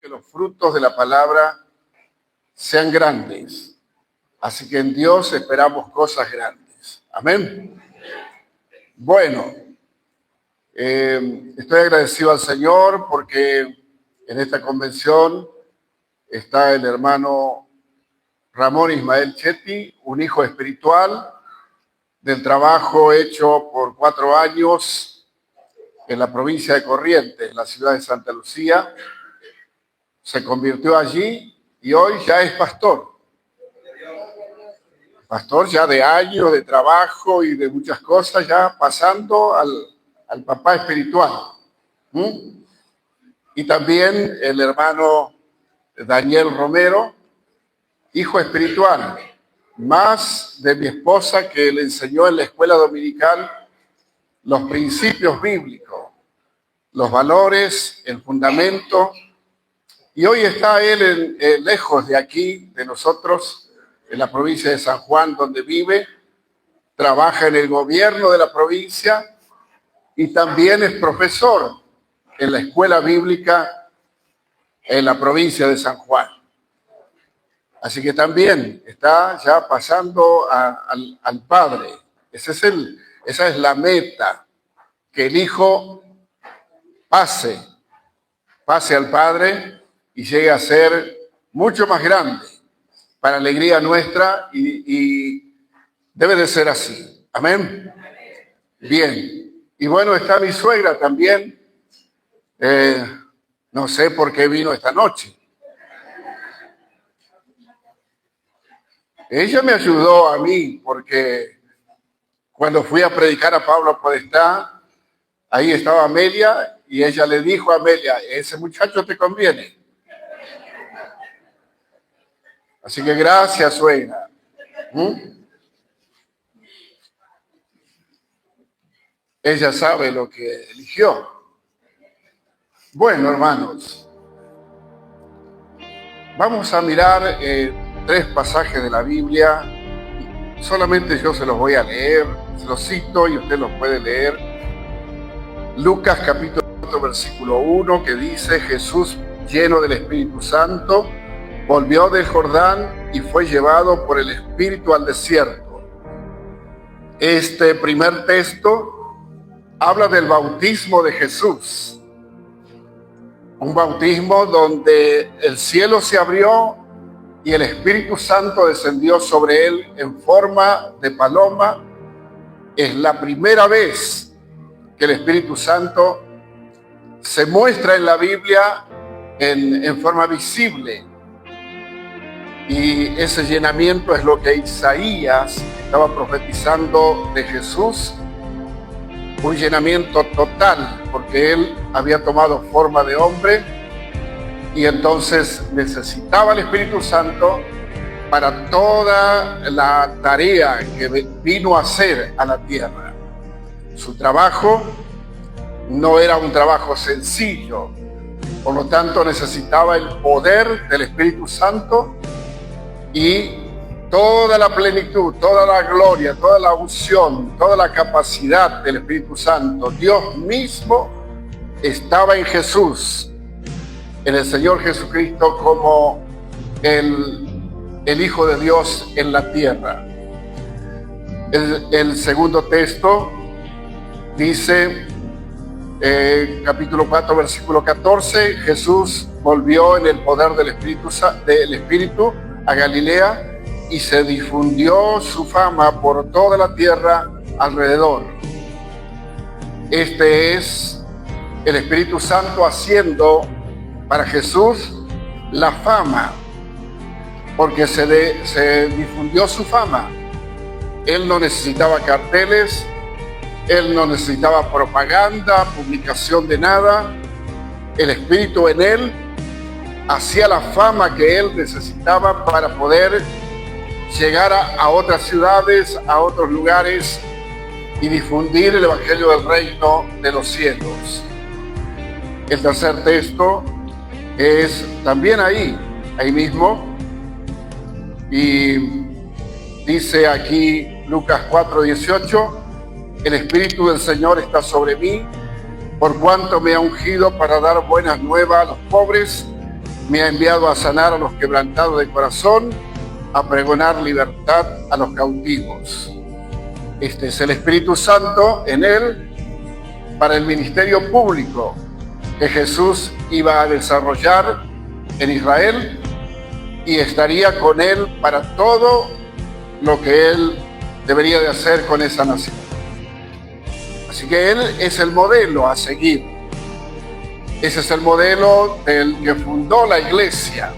que los frutos de la palabra sean grandes. Así que en Dios esperamos cosas grandes. Amén. Bueno, estoy agradecido al Señor porque en esta convención está el hermano Ramón Ismael Chetti, un hijo espiritual del trabajo hecho por 4 años en la provincia de Corrientes, en la ciudad de Santa Lucía. Se convirtió allí y hoy ya es pastor. Pastor ya de años de trabajo y de muchas cosas, ya pasando al papá espiritual. Y también el hermano Daniel Romero, hijo espiritual, más de mi esposa que le enseñó en la escuela dominical los principios bíblicos, los valores, el fundamento. Y hoy está él lejos de aquí, de nosotros, en la provincia de San Juan, donde vive, trabaja en el gobierno de la provincia y también es profesor en la escuela bíblica en la provincia de San Juan. Así que también está ya pasando al Padre. Esa es la meta, que el Hijo pase al Padre y llegue a ser mucho más grande para alegría nuestra y debe de ser así. Amén. Bien. Y bueno, está mi suegra también. No sé por qué vino esta noche. Ella me ayudó a mí porque cuando fui a predicar a Pablo Podestá, ahí estaba Amelia y ella le dijo a Amelia, ese muchacho te conviene. Así que gracias, suegra. Ella sabe lo que eligió. Bueno, hermanos, vamos a mirar 3 pasajes de la Biblia. Solamente yo se los voy a leer, se los cito y usted los puede leer. Lucas capítulo 4, versículo 1, que dice: Jesús, lleno del Espíritu Santo, volvió del Jordán y fue llevado por el Espíritu al desierto. Este primer texto habla del bautismo de Jesús. Un bautismo donde el cielo se abrió y el Espíritu Santo descendió sobre él en forma de paloma. Es la primera vez que el Espíritu Santo se muestra en la Biblia en forma visible. Y ese llenamiento es lo que Isaías estaba profetizando de Jesús. Un llenamiento total, porque él había tomado forma de hombre y entonces necesitaba el Espíritu Santo para toda la tarea que vino a hacer a la tierra. Su trabajo no era un trabajo sencillo, por lo tanto necesitaba el poder del Espíritu Santo y toda la plenitud, toda la gloria, toda la unción, toda la capacidad del Espíritu Santo. Dios mismo estaba en Jesús, en el Señor Jesucristo, como el Hijo de Dios en la tierra. El segundo texto dice, capítulo 4, versículo 14, Jesús volvió en el poder del Espíritu a Galilea y se difundió su fama por toda la tierra alrededor. Este es el Espíritu Santo haciendo para Jesús la fama, porque se difundió su fama. Él no necesitaba carteles, él no necesitaba propaganda, publicación de nada. El Espíritu en él hacía la fama que él necesitaba para poder llegar a otras ciudades, a otros lugares y difundir el Evangelio del Reino de los cielos. El tercer texto es también ahí mismo, y dice aquí Lucas 4:18, el Espíritu del Señor está sobre mí, por cuanto me ha ungido para dar buenas nuevas a los pobres, me ha enviado a sanar a los quebrantados de corazón, a pregonar libertad a los cautivos. Este es el Espíritu Santo en él para el ministerio público que Jesús iba a desarrollar en Israel y estaría con él para todo lo que él debería de hacer con esa nación. Así que él es el modelo a seguir. Ese es el modelo del que fundó la iglesia.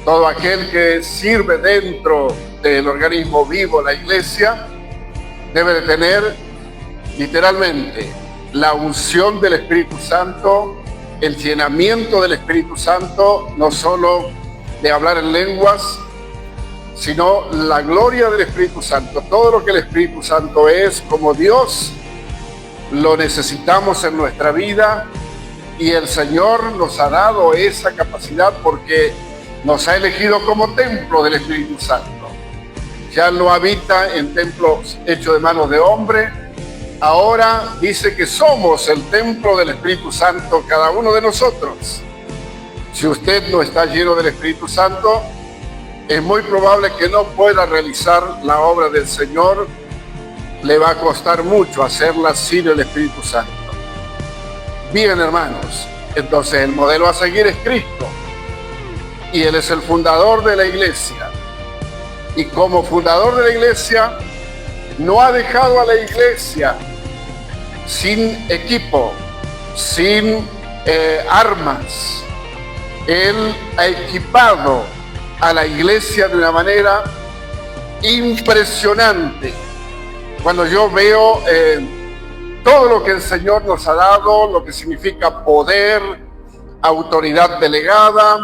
Todo aquel que sirve dentro del organismo vivo, la iglesia, debe de tener literalmente la unción del Espíritu Santo, el llenamiento del Espíritu Santo, no solo de hablar en lenguas, sino la gloria del Espíritu Santo. Todo lo que el Espíritu Santo es como Dios, lo necesitamos en nuestra vida y el Señor nos ha dado esa capacidad porque nos ha elegido como templo del Espíritu Santo. Ya no habita en templos hechos de manos de hombre. Ahora dice que somos el templo del Espíritu Santo, cada uno de nosotros. Si usted no está lleno del Espíritu Santo, es muy probable que no pueda realizar la obra del Señor. Le va a costar mucho hacerla sin el Espíritu Santo. Bien, hermanos, entonces el modelo a seguir es Cristo. Y Él es el fundador de la iglesia. Y como fundador de la iglesia, no ha dejado a la iglesia sin equipo, sin armas. Él ha equipado a la iglesia de una manera impresionante. Cuando yo veo todo lo que el Señor nos ha dado, lo que significa poder, autoridad delegada,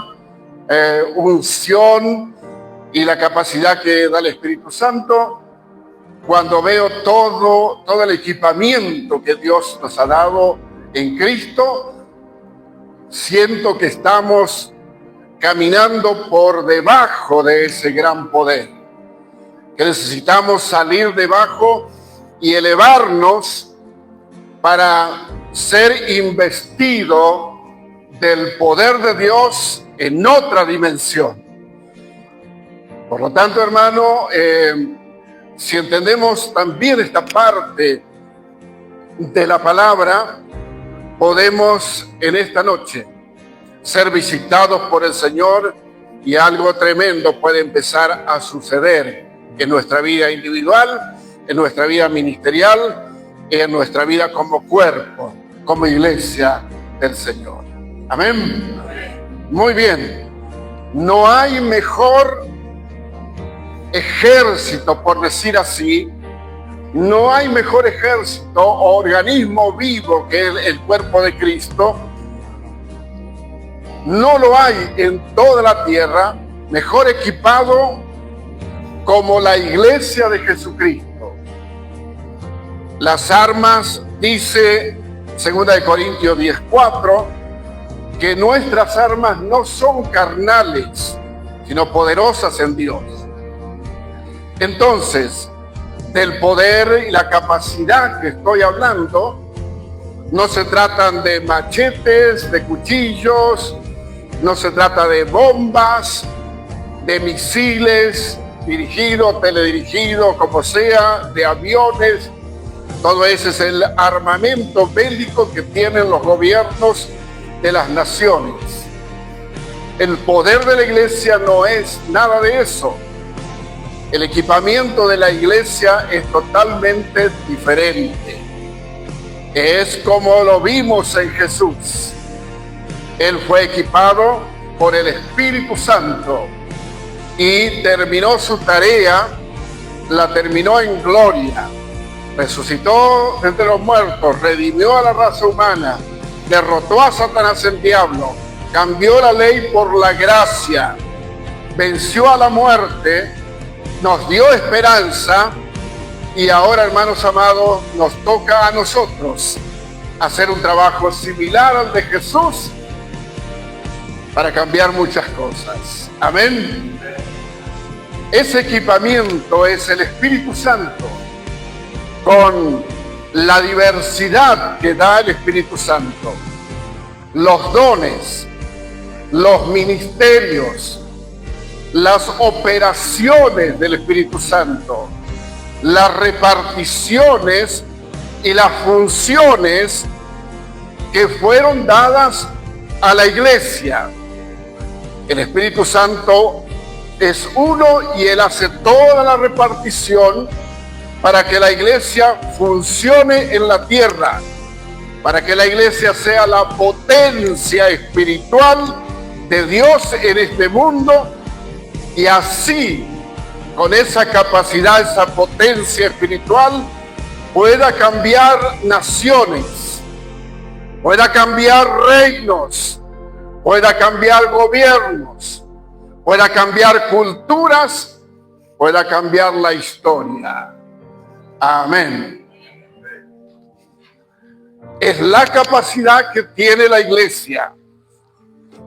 unción y la capacidad que da el Espíritu Santo, cuando veo todo el equipamiento que Dios nos ha dado en Cristo, siento que estamos caminando por debajo de ese gran poder, que necesitamos salir debajo y elevarnos para ser investido del poder de Dios en otra dimensión. Por lo tanto, hermano, si entendemos también esta parte de la palabra, podemos en esta noche ser visitados por el Señor y algo tremendo puede empezar a suceder en nuestra vida individual, en nuestra vida ministerial, en nuestra vida como cuerpo, como iglesia del Señor. Amén. Muy bien. No hay mejor ejército, por decir así, no hay mejor ejército o organismo vivo que el cuerpo de Cristo. No lo hay en toda la tierra mejor equipado como la iglesia de Jesucristo. Las armas, dice 2 Corintios 10:4, que nuestras armas no son carnales, sino poderosas en Dios. Entonces, del poder y la capacidad que estoy hablando, no se tratan de machetes, de cuchillos, no se trata de bombas, de misiles dirigidos, teledirigidos, como sea, de aviones. Todo ese es el armamento bélico que tienen los gobiernos de las naciones. El poder de la iglesia no es nada de eso. El equipamiento de la iglesia es totalmente diferente. Es como lo vimos en Jesús. Él fue equipado por el Espíritu Santo y terminó su tarea, la terminó en gloria. Resucitó entre los muertos, redimió a la raza humana, derrotó a Satanás el diablo, cambió la ley por la gracia, venció a la muerte, nos dio esperanza y ahora, hermanos amados, nos toca a nosotros hacer un trabajo similar al de Jesús para cambiar muchas cosas. Amén. Ese equipamiento es el Espíritu Santo con la diversidad que da el Espíritu Santo, los dones, los ministerios, las operaciones del Espíritu Santo, las reparticiones y las funciones que fueron dadas a la iglesia. El Espíritu Santo es uno y Él hace toda la repartición para que la iglesia funcione en la tierra, para que la iglesia sea la potencia espiritual de Dios en este mundo, y así, con esa capacidad, esa potencia espiritual, pueda cambiar naciones, pueda cambiar reinos, pueda cambiar gobiernos, pueda cambiar culturas, pueda cambiar la historia. Amén. Es la capacidad que tiene la iglesia.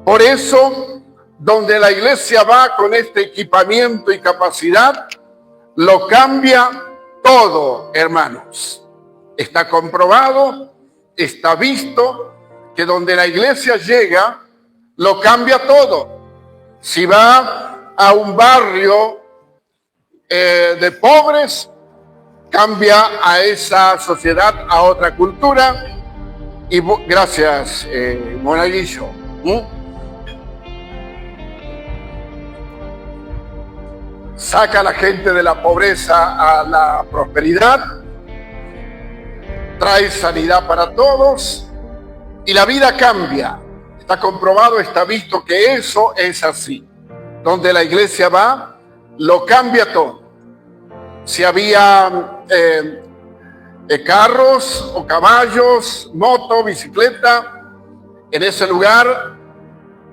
Por eso, donde la iglesia va con este equipamiento y capacidad, lo cambia todo, hermanos. Está comprobado, está visto, que donde la iglesia llega, lo cambia todo. Si va a un barrio de pobres, cambia a esa sociedad, a otra cultura. Y gracias, Monaguillo. Saca a la gente de la pobreza a la prosperidad, trae sanidad para todos y la vida cambia. Está comprobado, está visto que eso es así. Donde la iglesia va, lo cambia todo. Si había carros o caballos, moto, bicicleta, en ese lugar,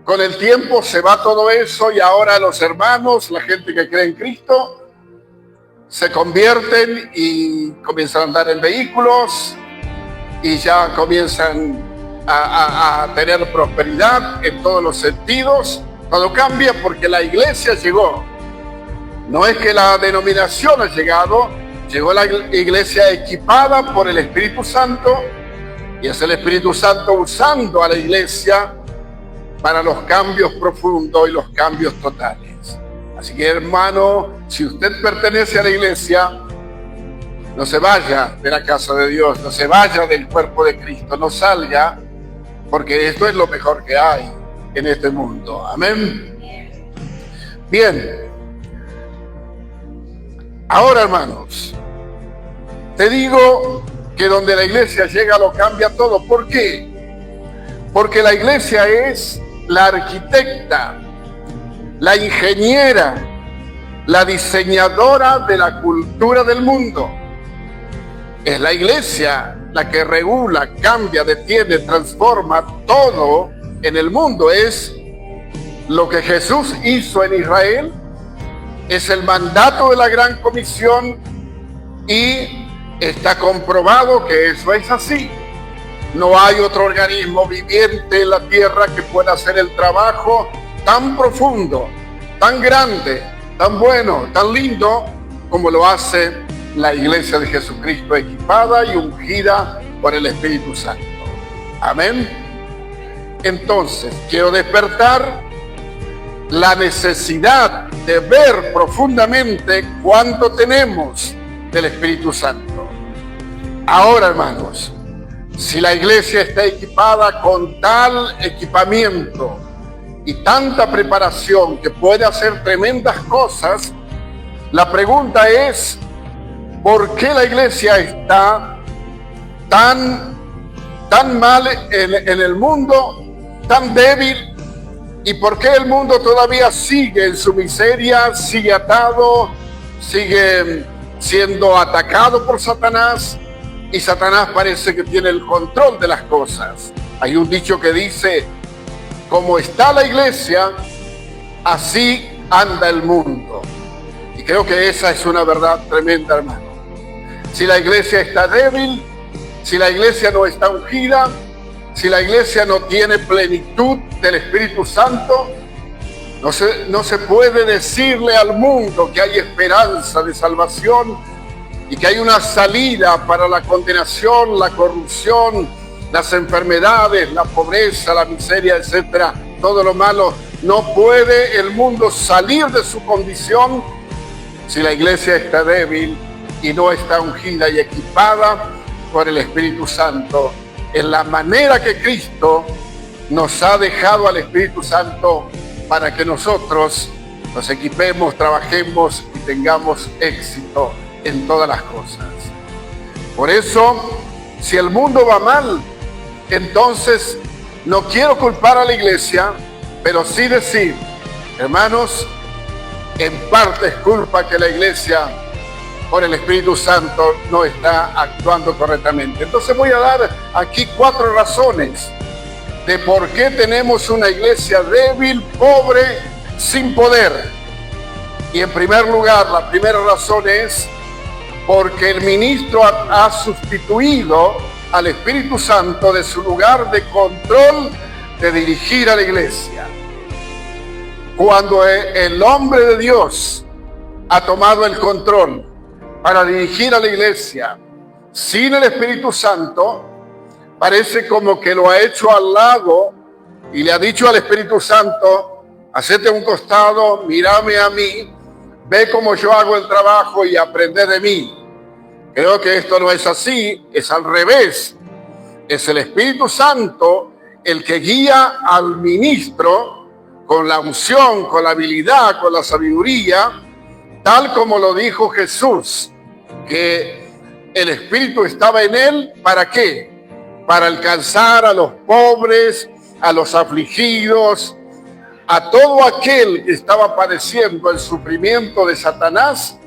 con el tiempo se va todo eso y ahora los hermanos, la gente que cree en Cristo, se convierten y comienzan a andar en vehículos y ya comienzan a tener prosperidad en todos los sentidos. Todo cambia porque la iglesia llegó. No es que la denominación ha llegado, llegó la iglesia equipada por el Espíritu Santo, y es el Espíritu Santo usando a la iglesia para los cambios profundos y los cambios totales. Así que, hermano, si usted pertenece a la iglesia, no se vaya de la casa de Dios, no se vaya del cuerpo de Cristo, no salga, porque esto es lo mejor que hay en este mundo. Amén. Bien. Ahora, hermanos, te digo que donde la iglesia llega lo cambia todo. ¿Por qué? Porque la iglesia es la arquitecta, la ingeniera, la diseñadora de la cultura del mundo. Es la iglesia la que regula, cambia, detiene, transforma todo en el mundo. Es lo que Jesús hizo en Israel, es el mandato de la Gran Comisión y está comprobado que eso es así. No hay otro organismo viviente en la tierra que pueda hacer el trabajo tan profundo, tan grande, tan bueno, tan lindo como lo hace la iglesia de Jesucristo, equipada y ungida por el Espíritu Santo. Amén. Entonces, quiero despertar la necesidad de ver profundamente cuánto tenemos del Espíritu Santo. Ahora, hermanos, si la iglesia está equipada con tal equipamiento y tanta preparación que puede hacer tremendas cosas, la pregunta es, ¿por qué la iglesia está tan mal en el mundo, tan débil? ¿Y por qué el mundo todavía sigue en su miseria, sigue atado, sigue siendo atacado por Satanás? Y Satanás parece que tiene el control de las cosas. Hay un dicho que dice, como está la iglesia, así anda el mundo. Y creo que esa es una verdad tremenda, hermano. Si la iglesia está débil, si la iglesia no está ungida, si la iglesia no tiene plenitud del Espíritu Santo, no se puede decirle al mundo que hay esperanza de salvación y que hay una salida para la condenación, la corrupción, las enfermedades, la pobreza, la miseria, etcétera, todo lo malo. No puede el mundo salir de su condición si la iglesia está débil y no está ungida y equipada por el Espíritu Santo, en la manera que Cristo nos ha dejado al Espíritu Santo para que nosotros nos equipemos, trabajemos y tengamos éxito en todas las cosas. Por eso, si el mundo va mal, entonces no quiero culpar a la iglesia, pero sí decir, hermanos, en parte es culpa que la iglesia, por el Espíritu Santo, no está actuando correctamente. Entonces voy a dar aquí 4 razones de por qué tenemos una iglesia débil, pobre, sin poder. Y en primer lugar, la primera razón es porque el ministro ha sustituido al Espíritu Santo de su lugar de control de dirigir a la iglesia. Cuando el hombre de Dios ha tomado el control para dirigir a la iglesia sin el Espíritu Santo, parece como que lo ha hecho al lado y le ha dicho al Espíritu Santo, hacete un costado, mírame a mí, ve cómo yo hago el trabajo y aprende de mí. Creo que esto no es así, es al revés. Es el Espíritu Santo el que guía al ministro con la unción, con la habilidad, con la sabiduría, tal como lo dijo Jesús, que el Espíritu estaba en él, ¿para qué? Para alcanzar a los pobres, a los afligidos, a todo aquel que estaba padeciendo el sufrimiento de Satanás.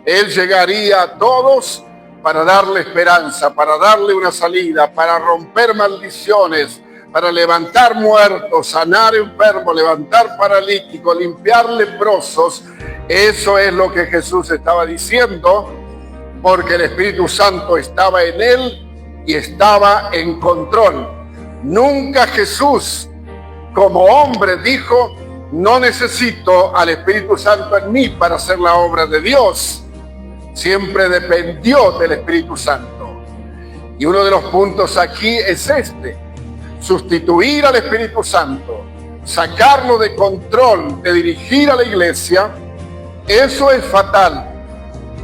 Él llegaría a todos para darle esperanza, para darle una salida, para romper maldiciones, para levantar muertos, sanar enfermos, levantar paralíticos, limpiar leprosos. Eso es lo que Jesús estaba diciendo, porque el Espíritu Santo estaba en él y estaba en control. Nunca Jesús, como hombre, dijo, no necesito al Espíritu Santo en mí para hacer la obra de Dios. Siempre dependió del Espíritu Santo. Y uno de los puntos aquí es este: sustituir al Espíritu Santo, sacarlo de control, de dirigir a la iglesia. Eso es fatal.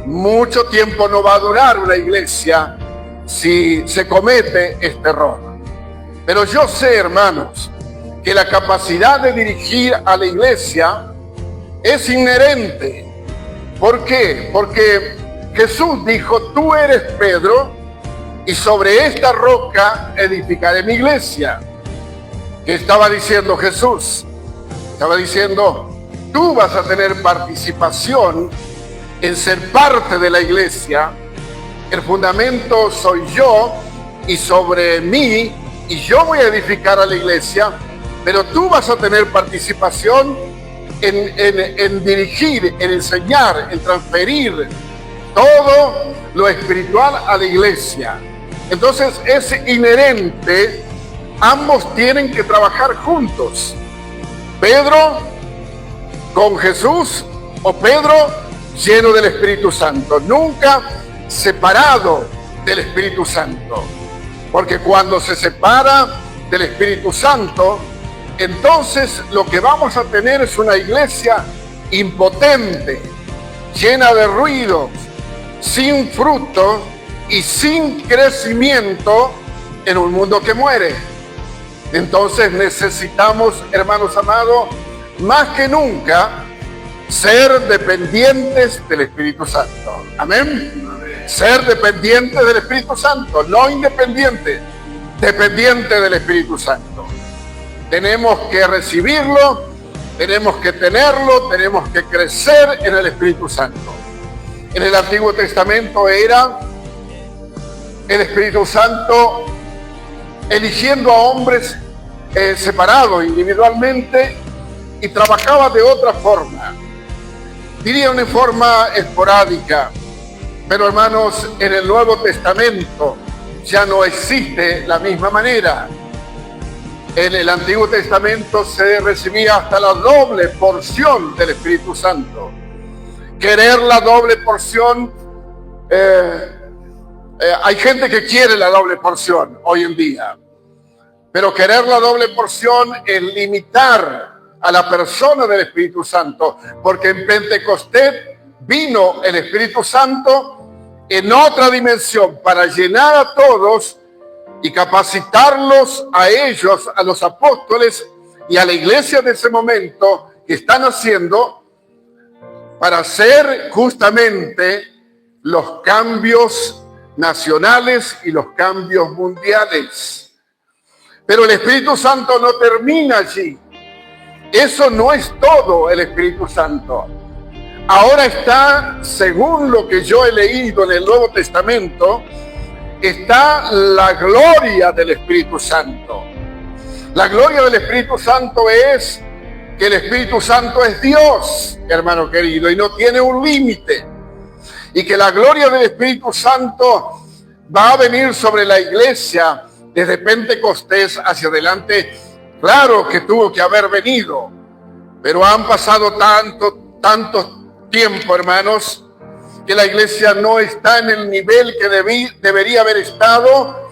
Mucho tiempo no va a durar una iglesia si se comete este error. Pero yo sé, hermanos, que la capacidad de dirigir a la iglesia es inherente. ¿Por qué? Porque Jesús dijo, tú eres Pedro, y sobre esta roca edificaré mi iglesia. ¿Qué estaba diciendo Jesús? Estaba diciendo, tú vas a tener participación en ser parte de la iglesia. El fundamento soy yo, y sobre mí, y yo voy a edificar a la iglesia, pero tú vas a tener participación en dirigir, en enseñar, en transferir todo lo espiritual a la iglesia. Entonces es inherente, ambos tienen que trabajar juntos. Pedro con Jesús, o Pedro lleno del Espíritu Santo, nunca separado del Espíritu Santo. Porque cuando se separa del Espíritu Santo, entonces lo que vamos a tener es una iglesia impotente, llena de ruidos, sin fruto y sin crecimiento en un mundo que muere. Entonces necesitamos, hermanos amados, más que nunca, ser dependientes del Espíritu Santo. Amén. Ser dependientes del Espíritu Santo, no independientes, dependientes del Espíritu Santo. Tenemos que recibirlo, tenemos que tenerlo, tenemos que crecer en el Espíritu Santo. En el Antiguo Testamento era el Espíritu Santo eligiendo a hombres separados individualmente, y trabajaba de otra forma. Diría una forma esporádica, pero hermanos, en el Nuevo Testamento ya no existe la misma manera. En el Antiguo Testamento se recibía hasta la doble porción del Espíritu Santo. Querer la doble porción, hay gente que quiere la doble porción hoy en día. Pero querer la doble porción es limitar a la persona del Espíritu Santo, porque en Pentecostés vino el Espíritu Santo en otra dimensión para llenar a todos y capacitarlos a ellos, a los apóstoles y a la iglesia de ese momento que están haciendo para hacer justamente los cambios nacionales y los cambios mundiales. Pero el Espíritu Santo no termina allí. Eso no es todo el Espíritu Santo. Ahora está, según lo que yo he leído en el Nuevo Testamento, está la gloria del Espíritu Santo. La gloria del Espíritu Santo es que el Espíritu Santo es Dios, hermano querido, y no tiene un límite. Y que la gloria del Espíritu Santo va a venir sobre la iglesia desde Pentecostés hacia adelante. Claro que tuvo que haber venido, pero han pasado tanto tiempo, hermanos, que la iglesia no está en el nivel que debería haber estado.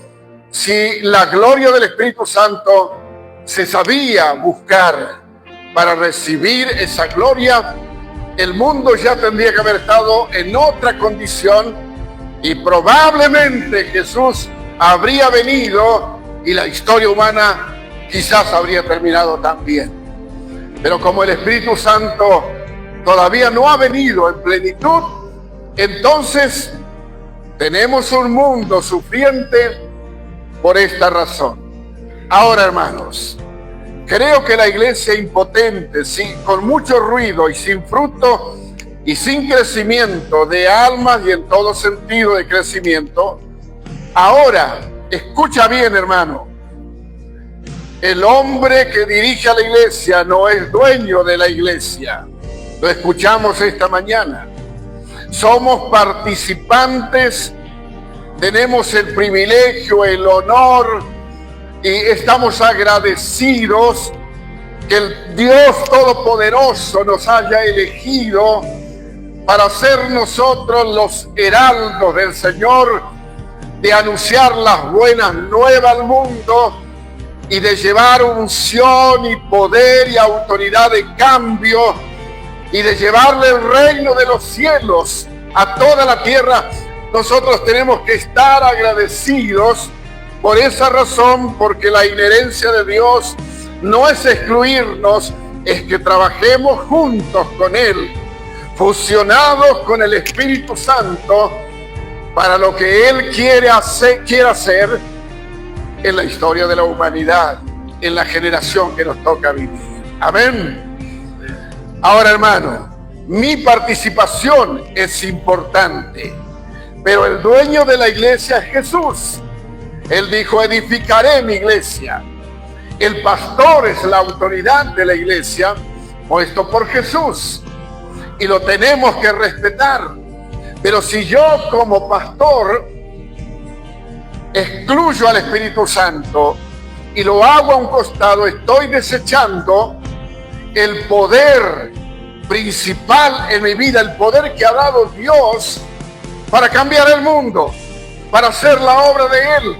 Si la gloria del Espíritu Santo se sabía buscar para recibir esa gloria, el mundo ya tendría que haber estado en otra condición y probablemente Jesús habría venido y la historia humana quizás habría terminado también. Pero como el Espíritu Santo todavía no ha venido en plenitud, entonces tenemos un mundo sufriente por esta razón. Ahora, hermanos, creo que la iglesia impotente, con mucho ruido y sin fruto y sin crecimiento de almas y en todo sentido de crecimiento, ahora, escucha bien, hermano, el hombre que dirige a la iglesia no es dueño de la iglesia. Lo escuchamos esta mañana. Somos participantes, tenemos el privilegio, el honor y estamos agradecidos que el Dios Todopoderoso nos haya elegido para ser nosotros los heraldos del Señor, de anunciar las buenas nuevas al mundo y de llevar unción y poder y autoridad de cambio y de llevarle el reino de los cielos a toda la tierra. Nosotros tenemos que estar agradecidos por esa razón, porque la inherencia de Dios no es excluirnos, es que trabajemos juntos con Él, fusionados con el Espíritu Santo, para lo que Él quiere hacer en la historia de la humanidad, en la generación que nos toca vivir. Amén. Ahora, hermano, mi participación es importante, pero el dueño de la iglesia es Jesús. Él dijo: edificaré mi iglesia. El pastor es la autoridad de la iglesia, puesto por Jesús, y lo tenemos que respetar. Pero si yo como pastor excluyo al Espíritu Santo y lo hago a un costado, estoy desechando el poder principal en mi vida, el poder que ha dado Dios para cambiar el mundo, para hacer la obra de Él.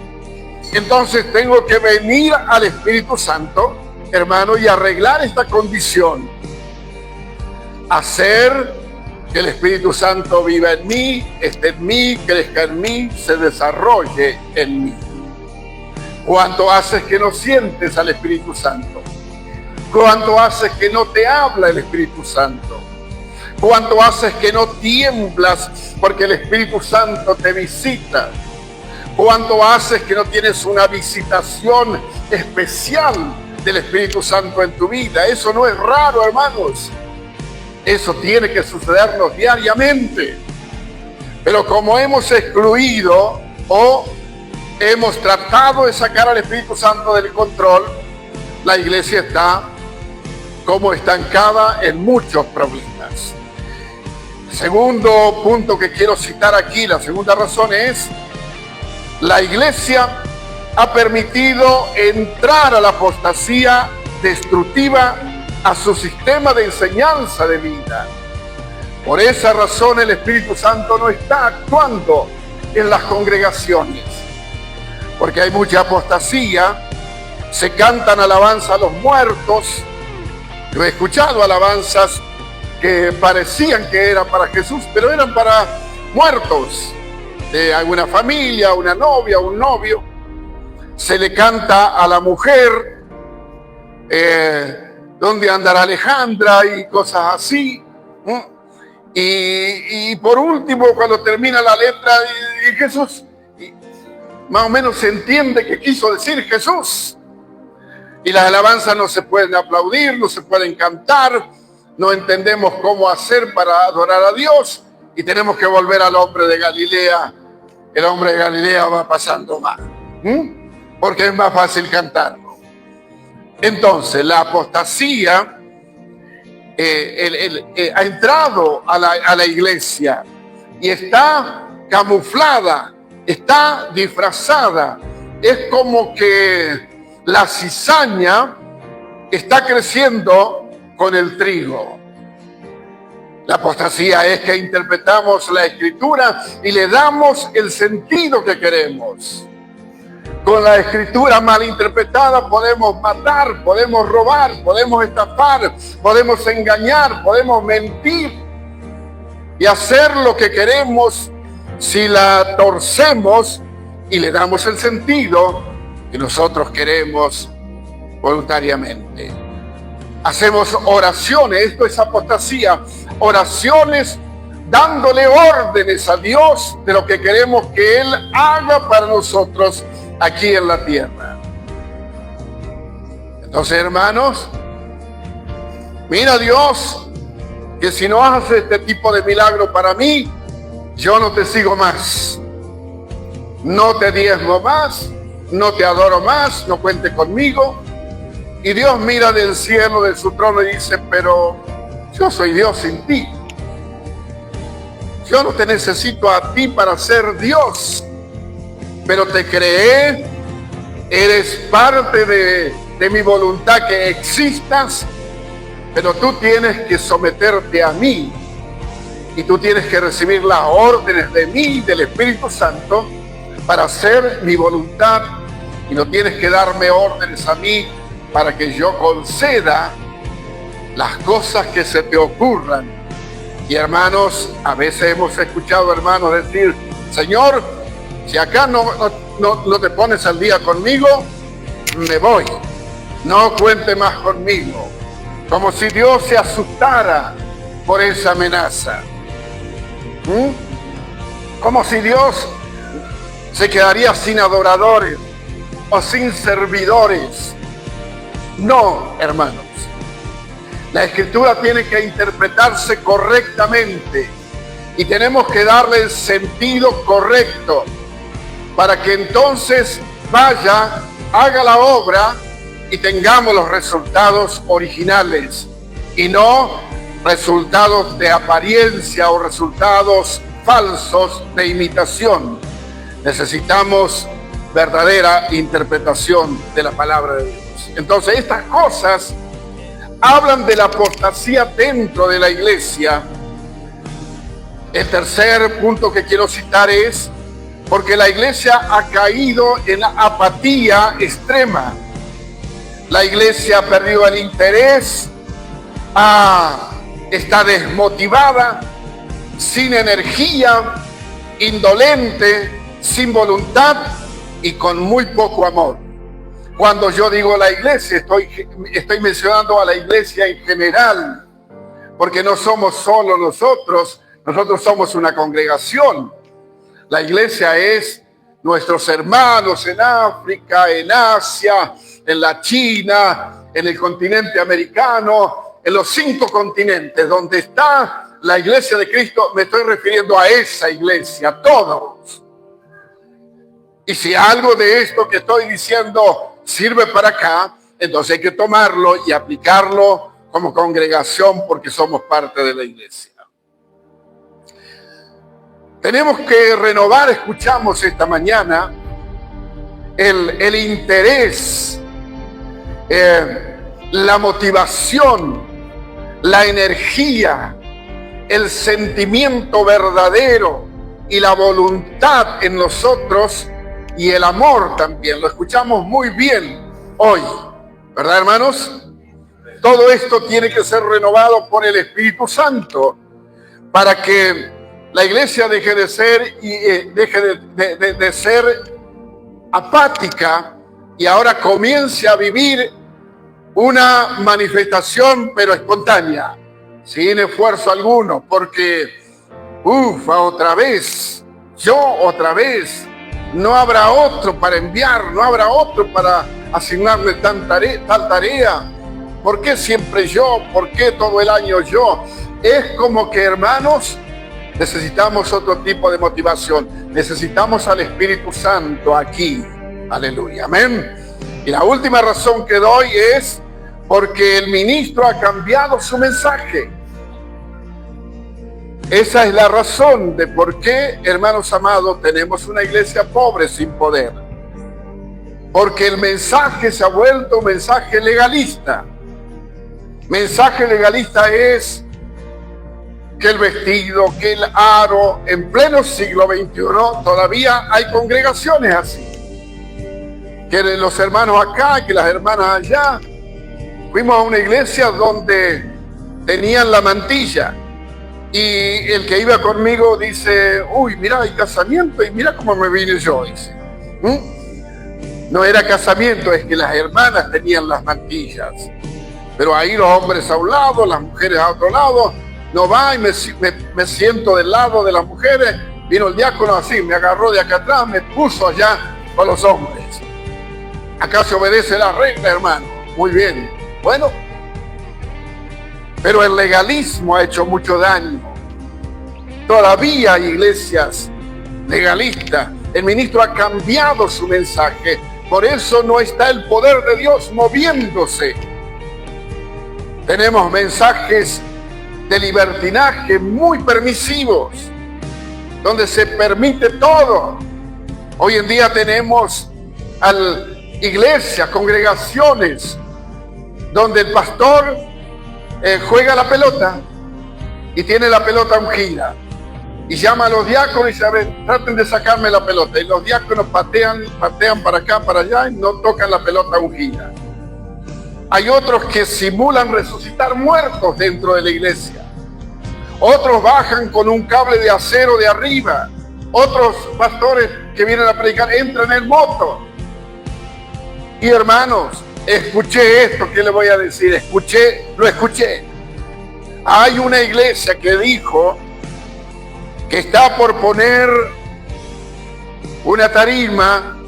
Entonces tengo que venir al Espíritu Santo, hermano, y arreglar esta condición. Hacer que el Espíritu Santo viva en mí, esté en mí, crezca en mí, se desarrolle en mí. ¿Cuánto haces que no sientes al Espíritu Santo? ¿Cuánto haces que no te habla el Espíritu Santo? ¿Cuánto haces que no tiemblas porque el Espíritu Santo te visita? ¿Cuánto haces que no tienes una visitación especial del Espíritu Santo en tu vida? Eso no es raro, hermanos. Eso tiene que sucedernos diariamente. Pero como hemos excluido o hemos tratado de sacar al Espíritu Santo del control, la iglesia está como estancada en muchos problemas. Segundo punto que quiero citar aquí, la segunda razón es: la iglesia ha permitido entrar a la apostasía destructiva a su sistema de enseñanza de vida. Por esa razón el Espíritu Santo no está actuando en las congregaciones, porque hay mucha apostasía Se cantan alabanzas a los muertos. Yo he escuchado alabanzas que parecían que eran para Jesús, pero eran para muertos, de alguna familia, una novia, un novio. Se le canta a la mujer, ¿dónde andará Alejandra? Y cosas así. Y por último, cuando termina la letra, y Jesús, más o menos se entiende que quiso decir Jesús. Y las alabanzas no se pueden aplaudir, no se pueden cantar, no entendemos cómo hacer para adorar a Dios y tenemos que volver al hombre de Galilea. El hombre de Galilea va pasando mal, porque es más fácil cantarlo. Entonces, la apostasía ha entrado a la iglesia y está camuflada, está disfrazada. Es como que la cizaña está creciendo con el trigo. La apostasía es que interpretamos la Escritura y le damos el sentido que queremos. Con la Escritura mal interpretada podemos matar, podemos robar, podemos estafar, podemos engañar, podemos mentir y hacer lo que queremos si la torcemos y le damos el sentido que nosotros queremos voluntariamente. Hacemos oraciones, esto es apostasía, oraciones dándole órdenes a Dios de lo que queremos que Él haga para nosotros aquí en la tierra. Entonces, hermanos, mira Dios, que si no haces este tipo de milagro para mí, yo no te sigo más, no te diezmo más, no te adoro más, no cuente conmigo. Y Dios mira del cielo, de su trono, y dice, pero yo soy Dios sin ti. Yo no te necesito a ti para ser Dios, pero te creé, eres parte de mi voluntad que existas, pero tú tienes que someterte a mí y tú tienes que recibir las órdenes de mí, del Espíritu Santo, para hacer mi voluntad, y no tienes que darme órdenes a mí para que yo conceda las cosas que se te ocurran. Y hermanos, a veces hemos escuchado hermanos decir, Señor, si acá no te pones al día conmigo, me voy, no cuente más conmigo. Como si Dios se asustara por esa amenaza. Como si Dios se quedaría sin adoradores o sin servidores. No, hermanos. La Escritura tiene que interpretarse correctamente y tenemos que darle el sentido correcto para que entonces vaya, haga la obra y tengamos los resultados originales y no resultados de apariencia o resultados falsos de imitación. Necesitamos verdadera interpretación de la palabra de Dios. Entonces, estas cosas hablan de la apostasía dentro de la iglesia. El tercer punto que quiero citar es porque la iglesia ha caído en la apatía extrema. La iglesia ha perdido el interés, está desmotivada, sin energía, indolente, sin voluntad y con muy poco amor. Cuando yo digo la iglesia, estoy mencionando a la iglesia en general, porque no somos solo nosotros somos una congregación. La iglesia es nuestros hermanos en África, en Asia, en la China, en el continente americano, en los 5 continentes, donde está la iglesia de Cristo. Me estoy refiriendo a esa iglesia, a todos. Y si algo de esto que estoy diciendo sirve para acá, entonces hay que tomarlo y aplicarlo como congregación porque somos parte de la iglesia. Tenemos que renovar, escuchamos esta mañana, el interés, la motivación, la energía, el sentimiento verdadero y la voluntad en nosotros y el amor también. Lo escuchamos muy bien hoy. ¿Verdad, hermanos? Todo esto tiene que ser renovado por el Espíritu Santo para que la iglesia deje de ser de ser apática y ahora comience a vivir una manifestación pero espontánea, sin esfuerzo alguno, porque otra vez, no habrá otro para enviar, no habrá otro para asignarle tal tarea. ¿Por qué siempre yo? ¿Por qué todo el año yo? Es como que, hermanos, necesitamos otro tipo de motivación. Necesitamos al Espíritu Santo aquí. Aleluya, amén. Y la última razón que doy es porque el ministro ha cambiado su mensaje. Esa es la razón de por qué, hermanos amados, tenemos una iglesia pobre sin poder. Porque el mensaje se ha vuelto un mensaje legalista. Mensaje legalista es que el vestido, que el aro, en pleno siglo XXI, todavía hay congregaciones así. Que los hermanos acá, que las hermanas allá. Fuimos a una iglesia donde tenían la mantilla. Y el que iba conmigo dice, mira, hay casamiento y mira cómo me vine yo, dice. No era casamiento, es que las hermanas tenían las mantillas. Pero ahí los hombres a un lado, las mujeres a otro lado. No va y me siento del lado de las mujeres. Vino el diácono así, me agarró de acá atrás, me puso allá con los hombres. Acá se obedece la regla, hermano. Muy bien. Bueno, pero el legalismo ha hecho mucho daño. Todavía hay iglesias legalistas. El ministro ha cambiado su mensaje. Por eso no está el poder de Dios moviéndose. Tenemos mensajes de libertinaje muy permisivos, donde se permite todo. Hoy en día tenemos iglesias, congregaciones, donde el pastor juega la pelota y tiene la pelota ungida. Y llama a los diáconos y dice, a ver, traten de sacarme la pelota. Y los diáconos patean para acá, para allá y no tocan la pelota ungida. Hay otros que simulan resucitar muertos dentro de la iglesia. Otros bajan con un cable de acero de arriba. Otros pastores que vienen a predicar entran en moto. Y hermanos, escuché esto, ¿qué le voy a decir? Lo escuché. Hay una iglesia que dijo que está por poner una tarima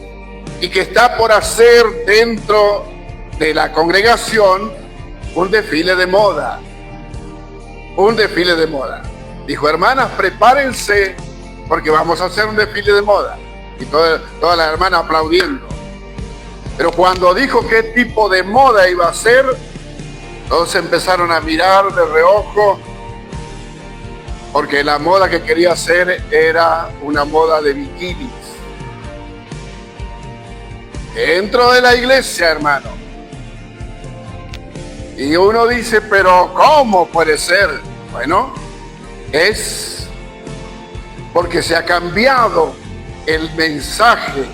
y que está por hacer dentro de la congregación un desfile de moda. Un desfile de moda. Dijo, hermanas, prepárense porque vamos a hacer un desfile de moda. Y todas las hermanas aplaudiendo. Pero cuando dijo qué tipo de moda iba a ser, todos empezaron a mirar de reojo, porque la moda que quería hacer era una moda de bikinis. Dentro de la iglesia, hermano. Y uno dice, pero ¿cómo puede ser? Bueno, es porque se ha cambiado el mensaje.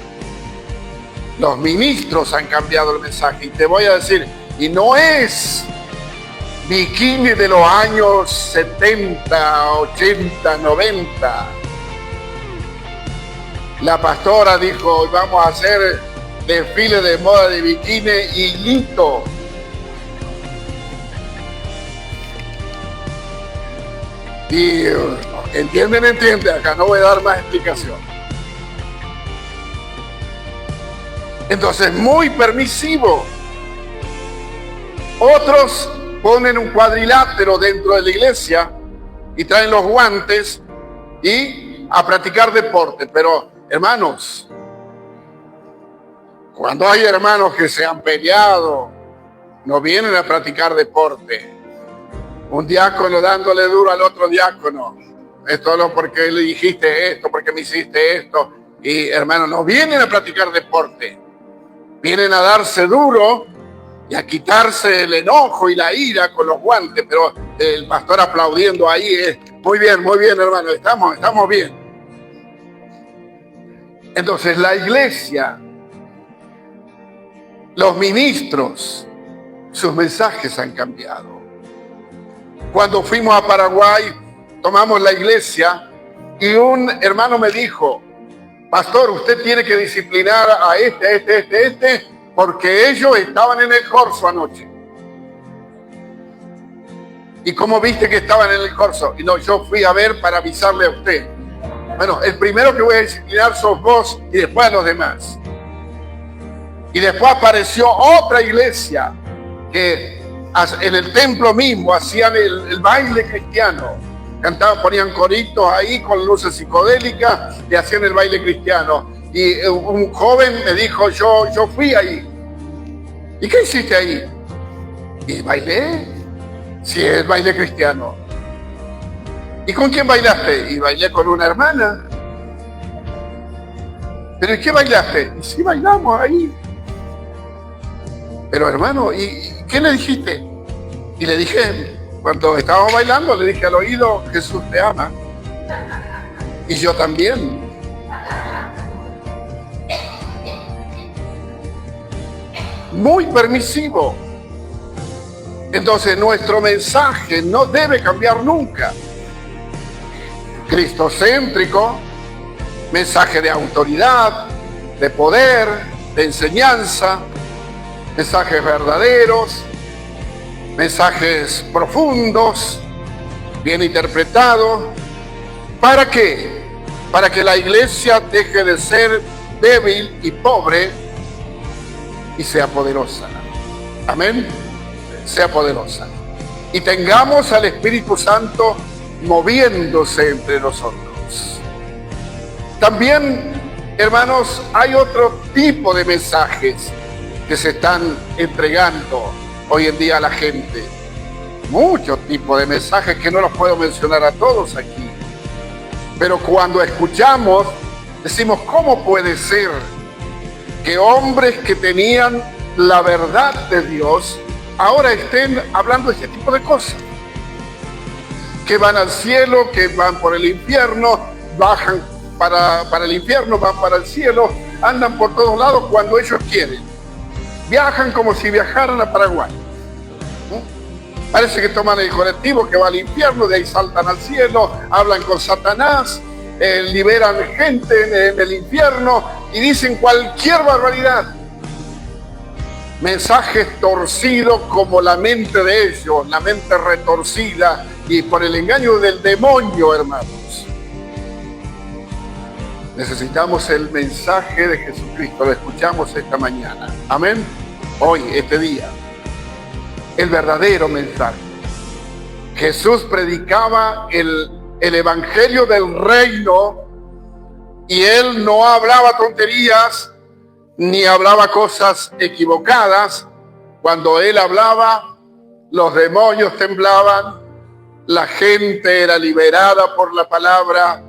Los ministros han cambiado el mensaje. Y te voy a decir, y no es bikini de los años 70, 80, 90. La pastora dijo, vamos a hacer desfile de moda de bikini y listo. Y entiende, acá no voy a dar más explicación. Entonces, muy permisivo. Otros ponen un cuadrilátero dentro de la iglesia y traen los guantes y a practicar deporte. Pero, hermanos, cuando hay hermanos que se han peleado, no vienen a practicar deporte. Un diácono dándole duro al otro diácono. Esto no porque le dijiste esto, porque me hiciste esto. Y, hermanos, no vienen a practicar deporte. Vienen a darse duro y a quitarse el enojo y la ira con los guantes, pero el pastor aplaudiendo ahí es, muy bien, hermano, estamos bien. Entonces la iglesia Los ministros, sus mensajes han cambiado. Cuando fuimos a Paraguay, tomamos la iglesia y un hermano me dijo: pastor, usted tiene que disciplinar a este, porque ellos estaban en el corso anoche. ¿Y cómo viste que estaban en el corso? Y no, yo fui a ver para avisarle a usted. Bueno, el primero que voy a disciplinar sos vos y después a los demás. Y después apareció otra iglesia que en el templo mismo hacían el baile cristiano. Cantaban, ponían coritos ahí con luces psicodélicas y hacían el baile cristiano. Y un joven me dijo: yo fui ahí. ¿Y qué hiciste ahí? Y bailé. Sí, el baile cristiano. ¿Y con quién bailaste? Y bailé con una hermana. ¿Pero y qué bailaste? Y sí, bailamos ahí. Pero hermano, ¿y qué le dijiste? Y le dije, cuando estábamos bailando, le dije al oído: Jesús te ama. Y yo también. Muy permisivo. Entonces nuestro mensaje no debe cambiar nunca. Cristocéntrico, mensaje de autoridad, de poder, de enseñanza, mensajes verdaderos, mensajes profundos, bien interpretados. ¿Para qué? Para que la iglesia deje de ser débil y pobre y sea poderosa. Amén. Sea poderosa. Y tengamos al Espíritu Santo moviéndose entre nosotros. También, hermanos, hay otro tipo de mensajes que se están entregando hoy en día a la gente. Muchos tipos de mensajes que no los puedo mencionar a todos aquí. Pero cuando escuchamos, decimos: ¿cómo puede ser que hombres que tenían la verdad de Dios ahora estén hablando de este tipo de cosas? Que van al cielo, que van por el infierno, bajan para el infierno, van para el cielo, andan por todos lados cuando ellos quieren. Viajan como si viajaran a Paraguay. Parece que toman el colectivo que va al infierno, de ahí saltan al cielo, hablan con Satanás, liberan gente en el infierno y dicen cualquier barbaridad. Mensajes torcidos como la mente de ellos, la mente retorcida y por el engaño del demonio, hermanos. Necesitamos el mensaje de Jesucristo, lo escuchamos esta mañana. Amén. Hoy, este día, el verdadero mensaje. Jesús predicaba el evangelio del reino y él no hablaba tonterías ni hablaba cosas equivocadas. Cuando él hablaba, los demonios temblaban, la gente era liberada por la palabra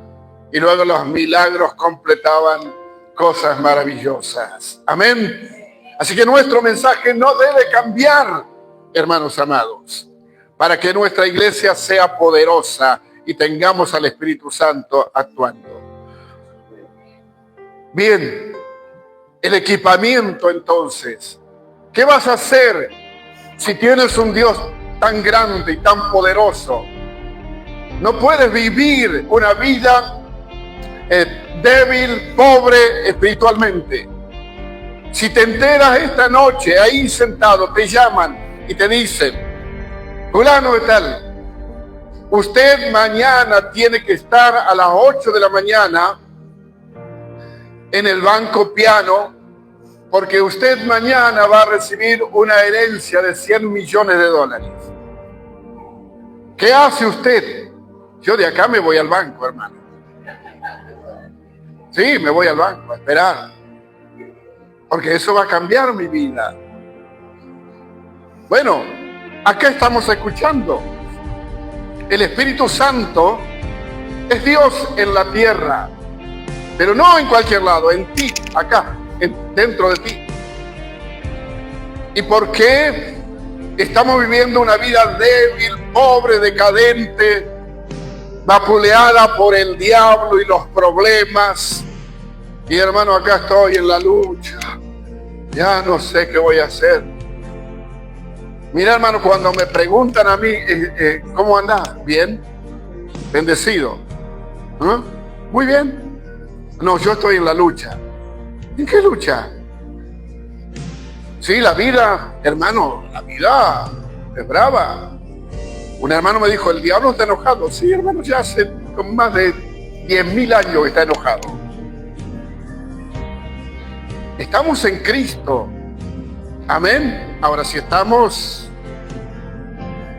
y luego los milagros completaban cosas maravillosas. Amén. Así que nuestro mensaje no debe cambiar, hermanos amados, para que nuestra iglesia sea poderosa y tengamos al Espíritu Santo actuando. Bien, el equipamiento entonces. ¿Qué vas a hacer si tienes un Dios tan grande y tan poderoso? No puedes vivir una vida débil, pobre espiritualmente. Si te enteras esta noche, ahí sentado, te llaman y te dicen: fulano de tal, usted mañana tiene que estar a las 8 de la mañana en el banco piano, porque usted mañana va a recibir una herencia de $100 millones. ¿Qué hace usted? Yo de acá me voy al banco, hermano. Sí, me voy al banco a esperar, porque eso va a cambiar mi vida. Bueno, acá estamos escuchando. El Espíritu Santo es Dios en la tierra, pero no en cualquier lado, en ti, acá, dentro de ti. ¿Y por qué estamos viviendo una vida débil, pobre, decadente, vapuleada por el diablo y los problemas? Y hermano, acá estoy en la lucha. Ya no sé qué voy a hacer. Mira, hermano, cuando me preguntan a mí, ¿cómo andás? Bien, bendecido. ¿Ah? Muy bien. No, yo estoy en la lucha. ¿En qué lucha? Sí, la vida, hermano, la vida es brava. Un hermano me dijo, el diablo está enojado. Sí, hermano, ya hace más de 10.000 años que está enojado. Estamos en Cristo. Amén. Ahora, si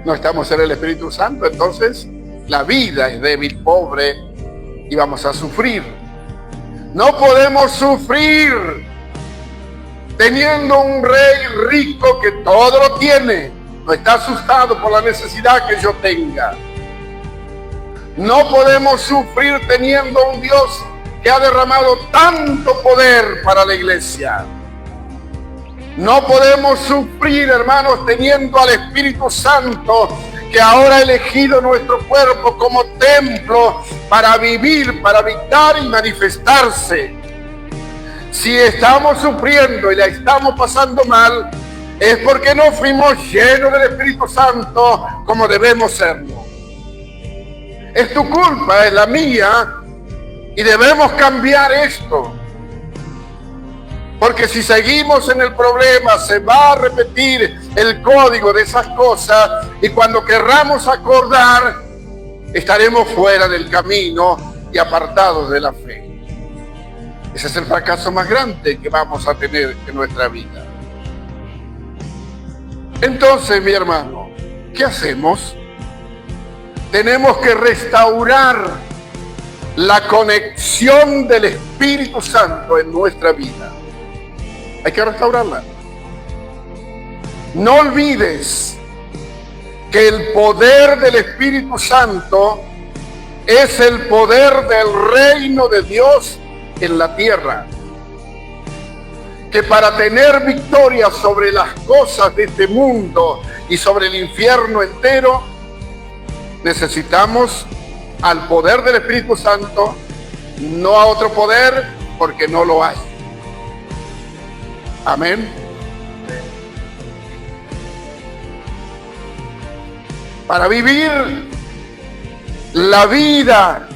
no estamos en el Espíritu Santo, entonces la vida es débil, pobre y vamos a sufrir. No podemos sufrir teniendo un rey rico que todo lo tiene. No está asustado por la necesidad que yo tenga. No podemos sufrir teniendo un Dios que ha derramado tanto poder para la iglesia. No podemos sufrir, hermanos, teniendo al Espíritu Santo que ahora ha elegido nuestro cuerpo como templo para vivir, para habitar y manifestarse. Si estamos sufriendo y la estamos pasando mal, es porque no fuimos llenos del Espíritu Santo como debemos serlo. Es tu culpa, es la mía, y debemos cambiar esto. Porque si seguimos en el problema, se va a repetir el código de esas cosas, y cuando querramos acordar, estaremos fuera del camino y apartados de la fe. Ese es el fracaso más grande que vamos a tener en nuestra vida. Entonces, mi hermano, ¿qué hacemos? Tenemos que restaurar la conexión del Espíritu Santo en nuestra vida. Hay que restaurarla. No olvides que el poder del Espíritu Santo es el poder del reino de Dios en la tierra. Que para tener victoria sobre las cosas de este mundo y sobre el infierno entero, necesitamos al poder del Espíritu Santo, no a otro poder, porque no lo hay. Amén. Para vivir la vida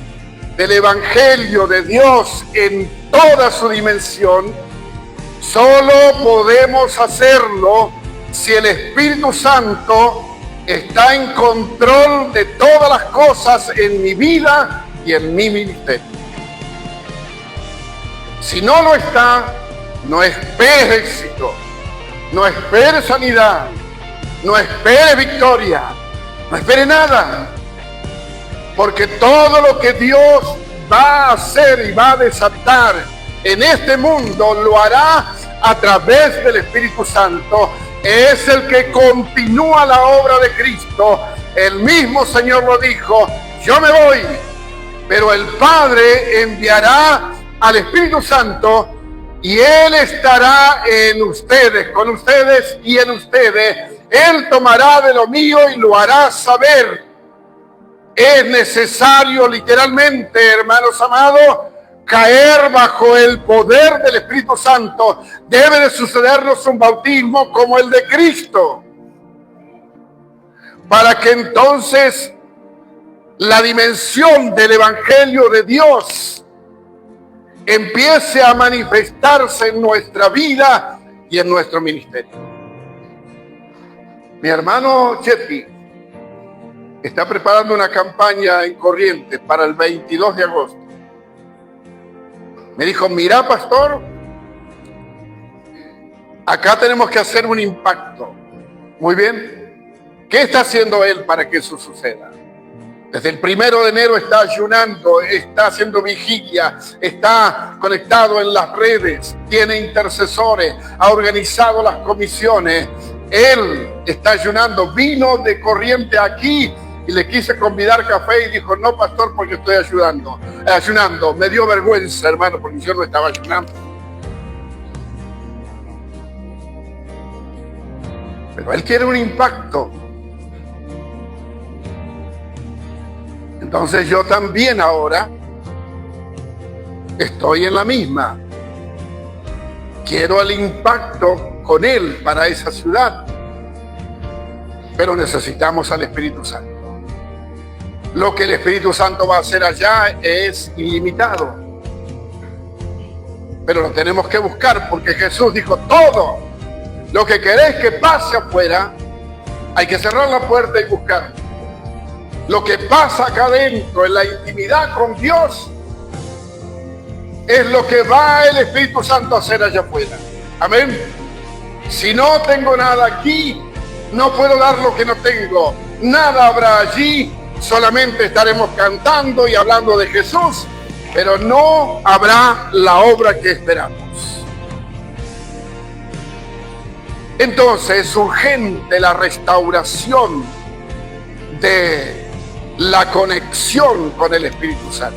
del Evangelio de Dios en toda su dimensión, solo podemos hacerlo si el Espíritu Santo está en control de todas las cosas en mi vida y en mi ministerio. Si no lo está, no espere éxito, no espere sanidad, no espere victoria, no espere nada. Porque todo lo que Dios va a hacer y va a desatar en este mundo lo hará a través del Espíritu Santo. Es el que continúa la obra de Cristo. El mismo Señor lo dijo: yo me voy, pero el Padre enviará al Espíritu Santo y Él estará en ustedes, con ustedes y en ustedes. Él tomará de lo mío y lo hará saber. Es necesario, literalmente, hermanos amados, caer bajo el poder del Espíritu Santo. Debe de sucedernos un bautismo como el de Cristo, para que entonces la dimensión del Evangelio de Dios empiece a manifestarse en nuestra vida y en nuestro ministerio. Mi hermano Chetty está preparando una campaña en Corrientes para el 22 de agosto. Me dijo: mira, pastor, acá tenemos que hacer un impacto. Muy bien. ¿Qué está haciendo él para que eso suceda? Desde el 1 de enero está ayunando, está haciendo vigilia, está conectado en las redes, tiene intercesores, ha organizado las comisiones. Él está ayunando, vino de Corrientes aquí y le quise convidar café y dijo: no, pastor, porque estoy ayunando. Me dio vergüenza, hermano, porque yo no estaba ayunando. Pero él quiere un impacto. Entonces yo también ahora estoy en la misma. Quiero el impacto con Él para esa ciudad. Pero necesitamos al Espíritu Santo. Lo que el Espíritu Santo va a hacer allá es ilimitado. Pero lo tenemos que buscar porque Jesús dijo: todo lo que queréis que pase afuera, hay que cerrar la puerta y buscar. Lo que pasa acá adentro, en la intimidad con Dios, es lo que va el Espíritu Santo a hacer allá afuera. Amén. Si no tengo nada aquí, no puedo dar lo que no tengo. Nada habrá allí. Solamente estaremos cantando y hablando de Jesús, pero no habrá la obra que esperamos. Entonces es urgente la restauración de la conexión con el Espíritu Santo.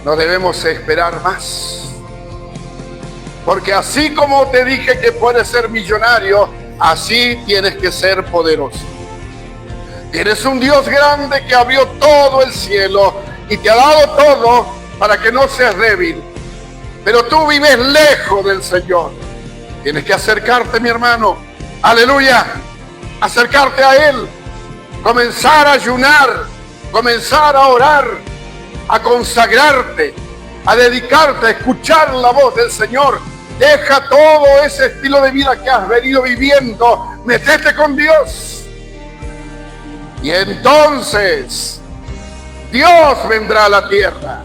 No debemos esperar más. Porque así como te dije que puedes ser millonario, así tienes que ser poderoso. Tienes un Dios grande que abrió todo el cielo y te ha dado todo para que no seas débil. Pero tú vives lejos del Señor. Tienes que acercarte, mi hermano. Aleluya. Acercarte a Él. Comenzar a ayunar. Comenzar a orar. A consagrarte. A dedicarte a escuchar la voz del Señor. Deja todo ese estilo de vida que has venido viviendo. Métete con Dios. Y entonces Dios vendrá a la tierra.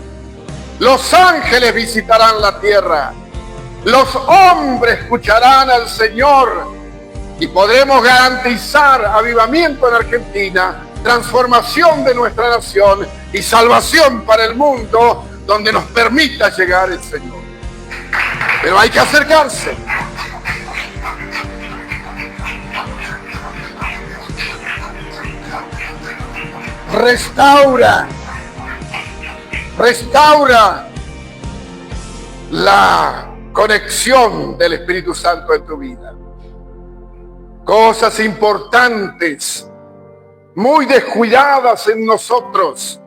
Los ángeles visitarán la tierra. Los hombres escucharán al Señor. Y podremos garantizar avivamiento en Argentina, transformación de nuestra nación y salvación para el mundo donde nos permita llegar el Señor. Pero hay que acercarse. Restaura la conexión del Espíritu Santo en tu vida. Cosas importantes, muy descuidadas en nosotros.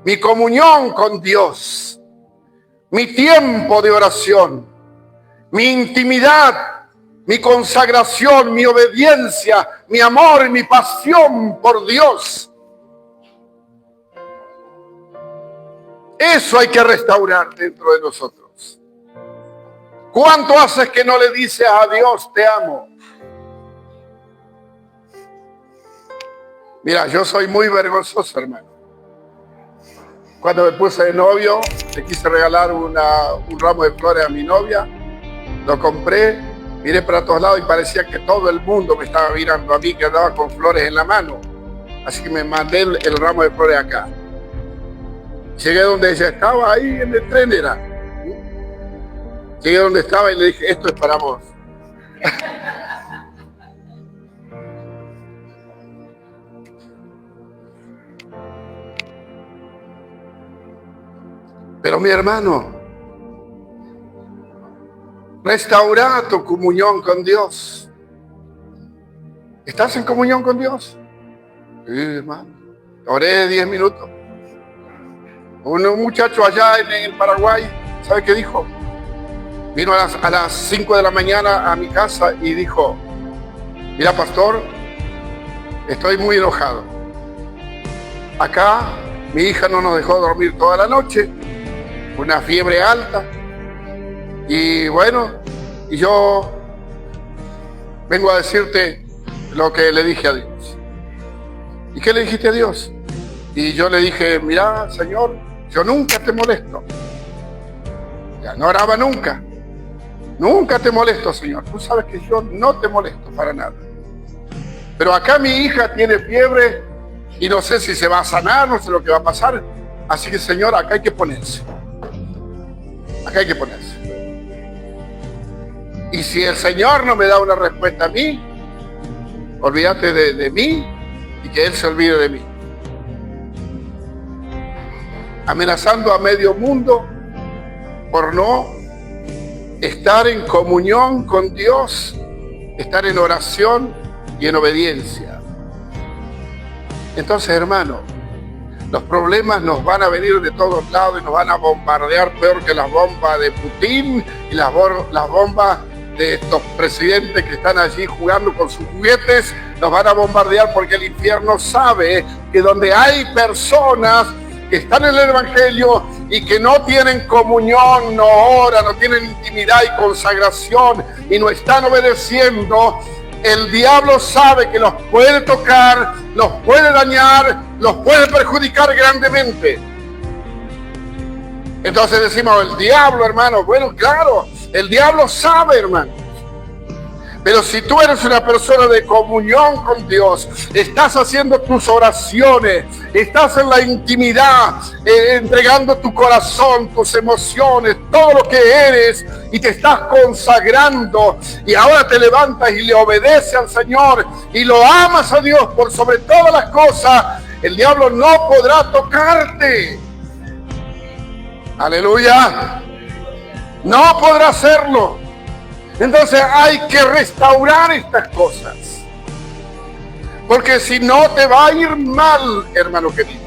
Mi comunión con Dios, mi tiempo de oración, mi intimidad, mi consagración, mi obediencia, mi amor y mi pasión por Dios. Eso hay que restaurar dentro de nosotros. ¿Cuánto haces que no le dices a Dios te amo? Mira, yo soy muy vergonzoso, hermano. Cuando me puse de novio, le quise regalar un ramo de flores a mi novia. Lo compré, miré para todos lados y parecía que todo el mundo me estaba mirando a mí, que andaba con flores en la mano. Así que me mandé el ramo de flores acá. Llegué donde ella estaba, ahí en el tren era. Llegué donde estaba y le dije: esto es para vos. Pero mi hermano, restaura tu comunión con Dios. ¿Estás en comunión con Dios? Sí, hermano. Oré 10 minutos. Un muchacho allá en el Paraguay, ¿sabe qué dijo? Vino a las 5 de la mañana a mi casa y dijo: mira, pastor, estoy muy enojado. Acá mi hija no nos dejó dormir toda la noche, una fiebre alta. Y bueno, y yo vengo a decirte lo que le dije a Dios. ¿Y qué le dijiste a Dios? Y yo le dije: mira, Señor, yo nunca te molesto. Ya no oraba nunca. Nunca te molesto, Señor. Tú sabes que yo no te molesto para nada. Pero acá mi hija tiene fiebre y no sé si se va a sanar, no sé lo que va a pasar. Así que, Señor, acá hay que ponerse. Acá hay que ponerse. Y si el Señor no me da una respuesta a mí, olvídate de mí y que Él se olvide de mí. Amenazando a medio mundo por no estar en comunión con Dios, estar en oración y en obediencia. Entonces, hermano, Los problemas nos van a venir de todos lados y nos van a bombardear peor que las bombas de Putin y las bombas de estos presidentes que están allí jugando con sus juguetes. Nos van a bombardear porque el infierno sabe que donde hay personas que están en el Evangelio y que no tienen comunión, no oran, no tienen intimidad y consagración y no están obedeciendo, el diablo sabe que los puede tocar, los puede dañar, los puede perjudicar grandemente. Entonces decimos, el diablo, hermano, bueno, claro, el diablo sabe, hermano. Pero si tú eres una persona de comunión con Dios, estás haciendo tus oraciones, estás en la intimidad, entregando tu corazón, tus emociones, todo lo que eres, y te estás consagrando, y ahora te levantas y le obedeces al Señor, y lo amas a Dios por sobre todas las cosas, el diablo no podrá tocarte. Aleluya. No podrá hacerlo. Entonces hay que restaurar estas cosas. Porque si no te va a ir mal, hermano querido.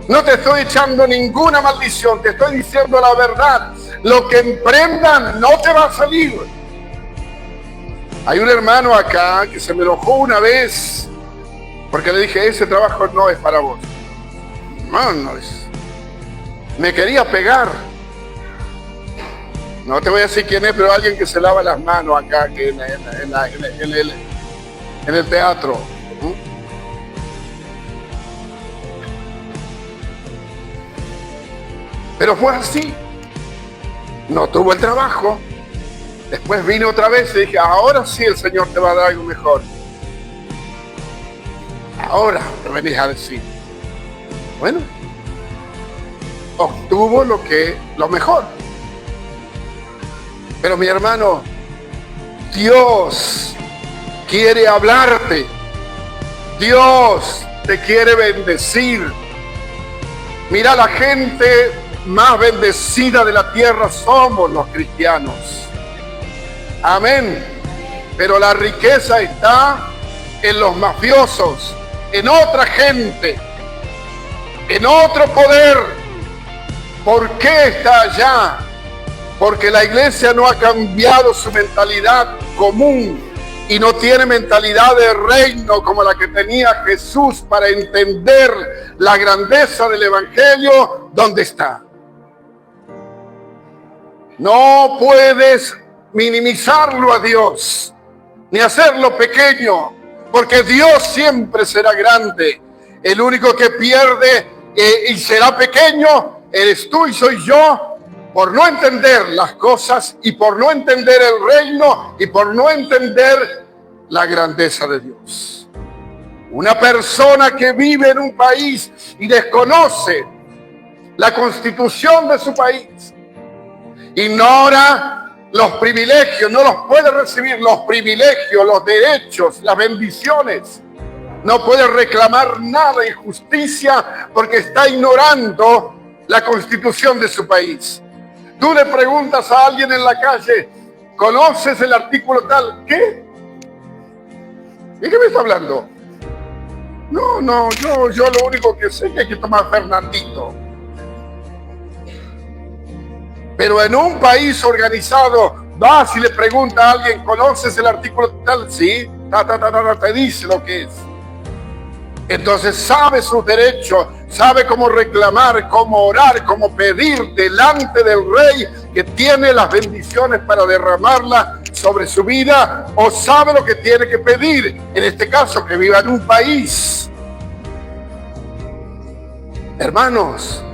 No te estoy echando ninguna maldición, te estoy diciendo la verdad. Lo que emprendan no te va a salir. Hay un hermano acá que se me enojó una vez porque le dije, ese trabajo no es para vos. No es. Me quería pegar. No te voy a decir quién es, pero alguien que se lava las manos acá que en el teatro. Pero fue así. No tuvo el trabajo. Después vine otra vez y dije, ahora sí el Señor te va a dar algo mejor. Ahora te venís a decir. Bueno, obtuvo lo mejor. Pero mi hermano, Dios quiere hablarte. Dios te quiere bendecir. Mira, la gente más bendecida de la tierra somos los cristianos. Amén. Pero la riqueza está en los mafiosos, en otra gente, en otro poder. ¿Por qué está allá? Porque la iglesia no ha cambiado su mentalidad común y no tiene mentalidad de reino como la que tenía Jesús para entender la grandeza del Evangelio. ¿Dónde está? No puedes minimizarlo a Dios, ni hacerlo pequeño, porque Dios siempre será grande. El único que pierde y será pequeño eres tú y soy yo, por no entender las cosas y por no entender el reino y por no entender la grandeza de Dios. Una persona que vive en un país y desconoce la constitución de su país, ignora los privilegios, no los puede recibir, los privilegios, los derechos, las bendiciones. No puede reclamar nada de justicia porque está ignorando la constitución de su país. Tú le preguntas a alguien en la calle, ¿conoces el artículo tal? ¿Qué? ¿De qué me está hablando? No, yo lo único que sé es que hay que tomar Fernandito. Pero en un país organizado, vas y le preguntas a alguien, ¿conoces el artículo tal? Sí, te dice lo que es. Entonces sabe sus derechos, sabe cómo reclamar, cómo orar, cómo pedir delante del rey que tiene las bendiciones para derramarlas sobre su vida, o sabe lo que tiene que pedir, en este caso que viva en un país. Hermanos,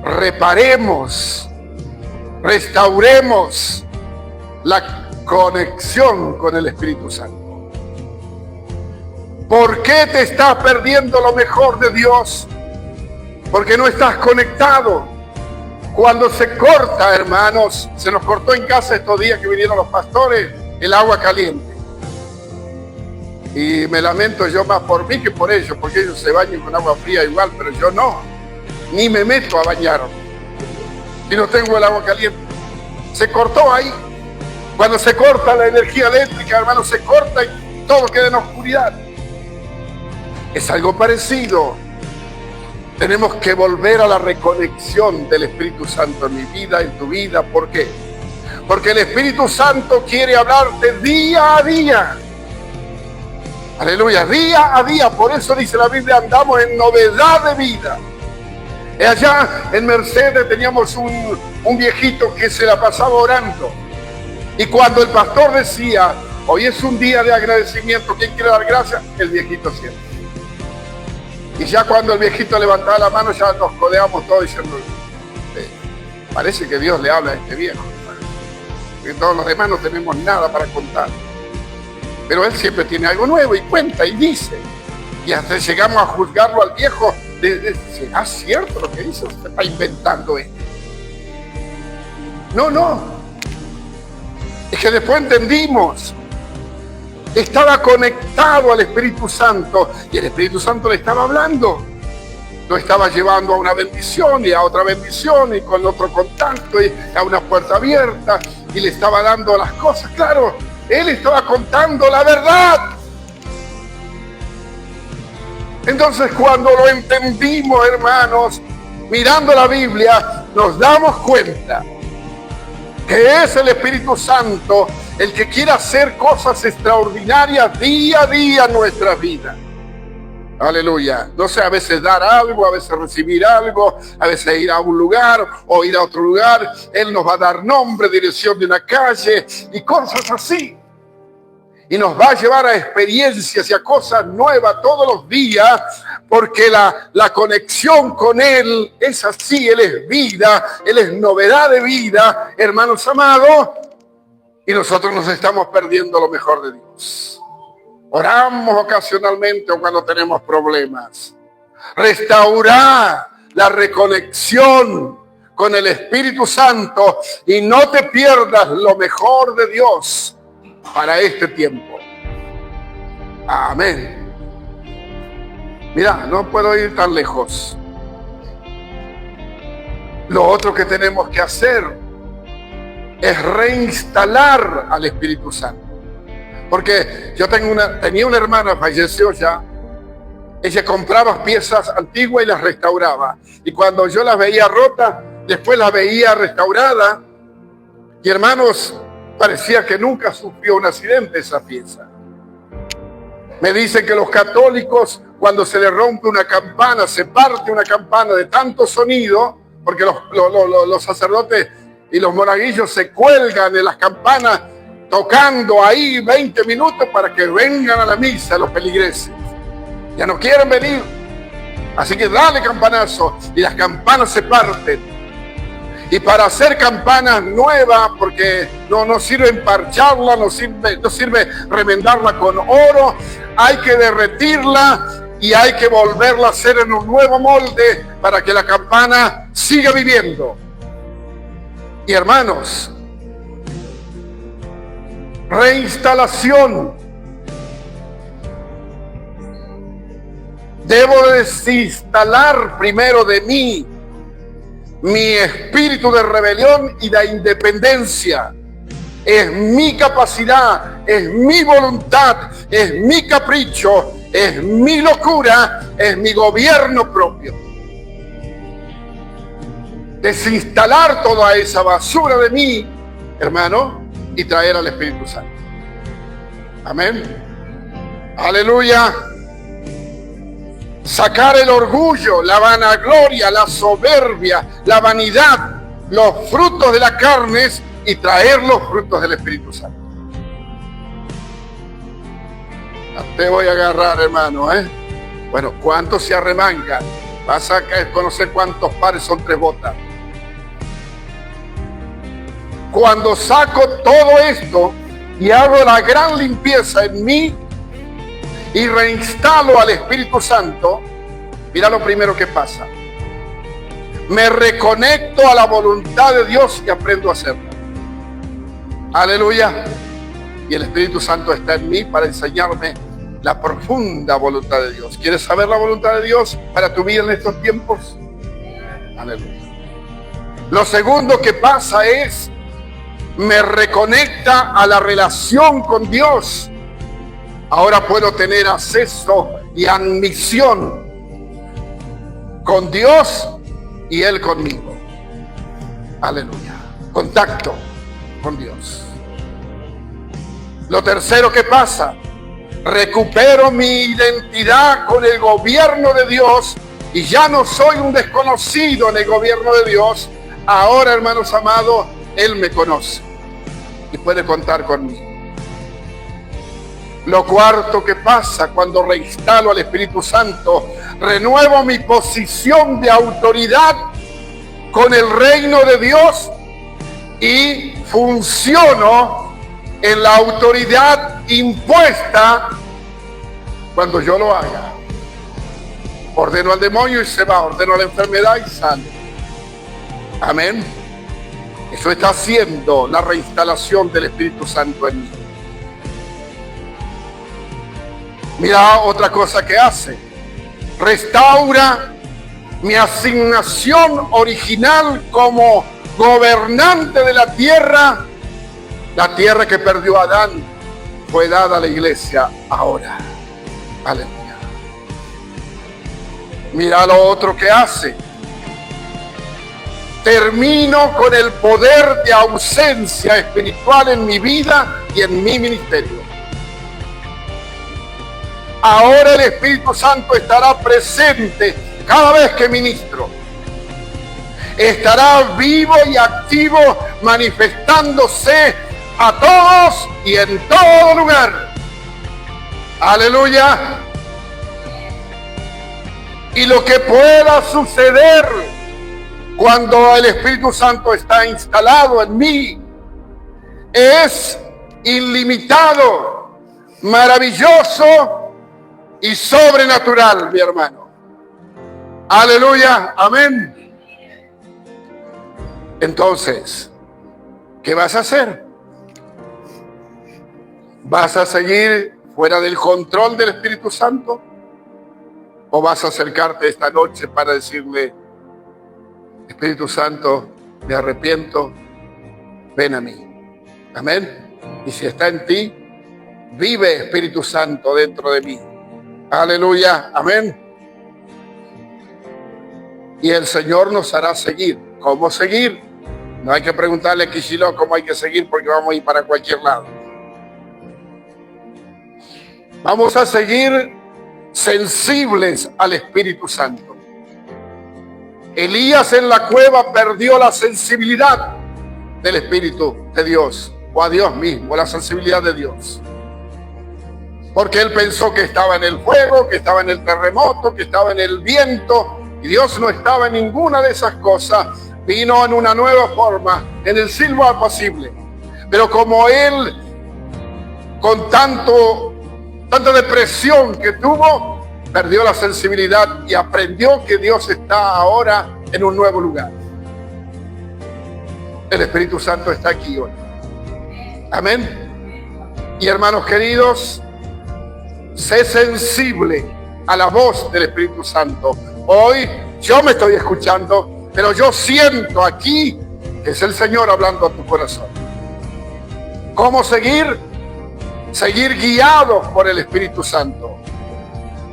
reparemos, restauremos la conexión con el Espíritu Santo. ¿Por qué te estás perdiendo lo mejor de Dios? Porque no estás conectado. Cuando se corta, hermanos, se nos cortó en casa estos días que vinieron los pastores, el agua caliente. Y me lamento yo más por mí que por ellos, porque ellos se bañan con agua fría igual, pero yo no. Ni me meto a bañar si no tengo el agua caliente. Se cortó ahí. Cuando se corta la energía eléctrica, hermanos, se corta y todo queda en oscuridad. Es algo parecido. Tenemos que volver a la reconexión del Espíritu Santo en mi vida, en tu vida. ¿Por qué? Porque el Espíritu Santo quiere hablarte día a día. Aleluya, día a día. Por eso dice la Biblia, andamos en novedad de vida. Allá en Mercedes teníamos un viejito que se la pasaba orando. Y cuando el pastor decía, hoy es un día de agradecimiento, ¿quién quiere dar gracias? El viejito siempre. Y ya cuando el viejito levantaba la mano, ya nos codeamos todos diciendo, parece que Dios le habla a este viejo. Porque todos los demás no tenemos nada para contar. Pero él siempre tiene algo nuevo y cuenta y dice. Y hasta llegamos a juzgarlo al viejo. ¿Será cierto lo que dice? Se está inventando esto. No. Es que después entendimos. Estaba conectado al Espíritu Santo. Y el Espíritu Santo le estaba hablando. Lo estaba llevando a una bendición y a otra bendición. Y con otro contacto y a una puerta abierta. Y le estaba dando las cosas. Claro, él estaba contando la verdad. Entonces cuando lo entendimos, hermanos, mirando la Biblia, nos damos cuenta que es el Espíritu Santo el que quiere hacer cosas extraordinarias día a día en nuestra vida. Aleluya. No sé, a veces dar algo, a veces recibir algo, a veces ir a un lugar o ir a otro lugar. Él nos va a dar nombre, dirección de una calle y cosas así. Y nos va a llevar a experiencias y a cosas nuevas todos los días, porque la conexión con Él es así. Él es vida, Él es novedad de vida, hermanos amados, y nosotros nos estamos perdiendo lo mejor de Dios. Oramos ocasionalmente o cuando tenemos problemas. Restaurar la reconexión con el Espíritu Santo y no te pierdas lo mejor de Dios para este tiempo. Amén. Mira, no puedo ir tan lejos. Lo otro que tenemos que hacer es reinstalar al Espíritu Santo. Porque yo tenía una hermana, falleció ya. Ella compraba piezas antiguas y las restauraba. Y cuando yo las veía rotas, después las veía restauradas. Y hermanos, parecía que nunca sufrió un accidente esa pieza. Me dicen que los católicos, cuando se les rompe una campana, se parte una campana de tanto sonido, porque los sacerdotes y los monaguillos se cuelgan de las campanas tocando ahí 20 minutos para que vengan a la misa los peligreses. Ya no quieren venir. Así que dale campanazo y las campanas se parten. Y para hacer campanas nuevas, porque no sirve emparcharla, no sirve remendarla con oro, hay que derretirla y hay que volverla a hacer en un nuevo molde para que la campana siga viviendo. Y hermanos, reinstalación. Debo desinstalar primero de mí mi espíritu de rebelión y de independencia. Es mi capacidad, es mi voluntad, es mi capricho, es mi locura, es mi gobierno propio. Desinstalar toda esa basura de mí, hermano, y traer al Espíritu Santo. Amén. Aleluya. Sacar el orgullo, la vanagloria, la soberbia, la vanidad, los frutos de la carne y traer los frutos del Espíritu Santo. Te voy a agarrar, hermano, Bueno, ¿cuántos se arremangan? Vas a conocer cuántos pares son 3 botas. Cuando saco todo esto y hago la gran limpieza en mí y reinstalo al Espíritu Santo, mira lo primero que pasa. Me reconecto a la voluntad de Dios y aprendo a hacerla. Aleluya. Y el Espíritu Santo está en mí para enseñarme la profunda voluntad de Dios. ¿Quieres saber la voluntad de Dios para tu vida en estos tiempos? Aleluya. Lo segundo que pasa es, me reconecta a la relación con Dios. Ahora puedo tener acceso y admisión con Dios y Él conmigo. Aleluya. Contacto con Dios. Lo tercero que pasa, recupero mi identidad con el gobierno de Dios y ya no soy un desconocido en el gobierno de Dios. Ahora, hermanos amados, Él me conoce y puede contar conmigo. Lo cuarto que pasa cuando reinstalo al Espíritu Santo, renuevo mi posición de autoridad con el reino de Dios y funciono en la autoridad impuesta cuando yo lo haga. Ordeno al demonio y se va, ordeno a la enfermedad y sale. Amén. Eso está haciendo la reinstalación del Espíritu Santo en mí. Mira otra cosa que hace. Restaura mi asignación original como gobernante de la tierra. La tierra que perdió Adán fue dada a la iglesia ahora. Aleluya. Mira lo otro que hace. Termino con el poder de ausencia espiritual en mi vida y en mi ministerio. Ahora el Espíritu Santo estará presente cada vez que ministro. Estará vivo y activo, manifestándose a todos y en todo lugar. Aleluya. Y lo que pueda suceder cuando el Espíritu Santo está instalado en mí es ilimitado, maravilloso y sobrenatural, mi hermano. Aleluya, amén. Entonces, ¿qué vas a hacer? ¿Vas a seguir fuera del control del Espíritu Santo? ¿O vas a acercarte esta noche para decirle, Espíritu Santo, me arrepiento, ven a mí? Amén. Y si está en ti, vive, Espíritu Santo, dentro de mí. Aleluya, amén. Y el Señor nos hará seguir. ¿Cómo seguir? No hay que preguntarle a Kishilo cómo hay que seguir, porque vamos a ir para cualquier lado. Vamos a seguir sensibles al Espíritu Santo. Elías en la cueva perdió la sensibilidad del Espíritu de Dios, o a Dios mismo, la sensibilidad de Dios. Porque él pensó que estaba en el fuego, que estaba en el terremoto, que estaba en el viento, y Dios no estaba en ninguna de esas cosas. Vino en una nueva forma, en el silbo apacible. Pero como él, con tanta depresión que tuvo, perdió la sensibilidad y aprendió que Dios está ahora en un nuevo lugar. El Espíritu Santo está aquí hoy. Amén. Y hermanos queridos, sé sensible a la voz del Espíritu Santo. Hoy yo me estoy escuchando, pero yo siento aquí que es el Señor hablando a tu corazón. ¿Cómo seguir? Seguir guiados por el Espíritu Santo.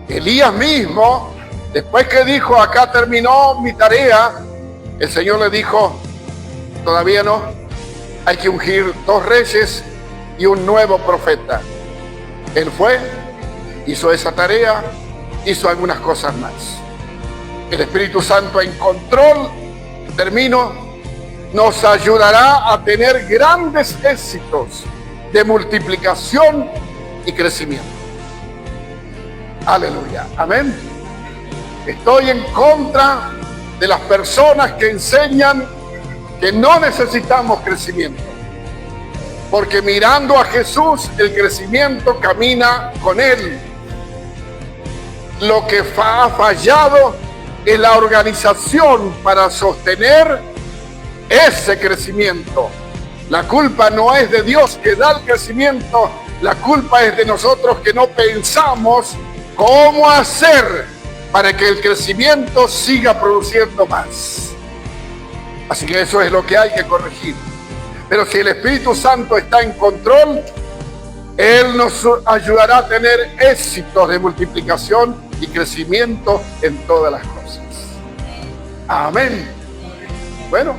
Elías mismo, después que dijo, acá terminó mi tarea, el Señor le dijo, todavía no, hay que ungir 2 reyes y un nuevo profeta. Él fue, hizo esa tarea, hizo algunas cosas más. El Espíritu Santo en control, termino, nos ayudará a tener grandes éxitos de multiplicación y crecimiento. Aleluya, amén. Estoy en contra de las personas que enseñan que no necesitamos crecimiento, porque mirando a Jesús el crecimiento camina con Él. Lo que ha fallado es la organización para sostener ese crecimiento. La culpa no es de Dios que da el crecimiento, la culpa es de nosotros que no pensamos cómo hacer para que el crecimiento siga produciendo más. Así que eso es lo que hay que corregir. Pero si el Espíritu Santo está en control, Él nos ayudará a tener éxitos de multiplicación y crecimiento en todas las cosas. Amén. Bueno,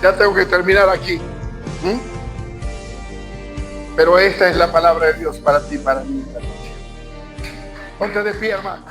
ya tengo que terminar aquí. Pero esta es la palabra de Dios para ti, para mí. Ponte de pie, hermano.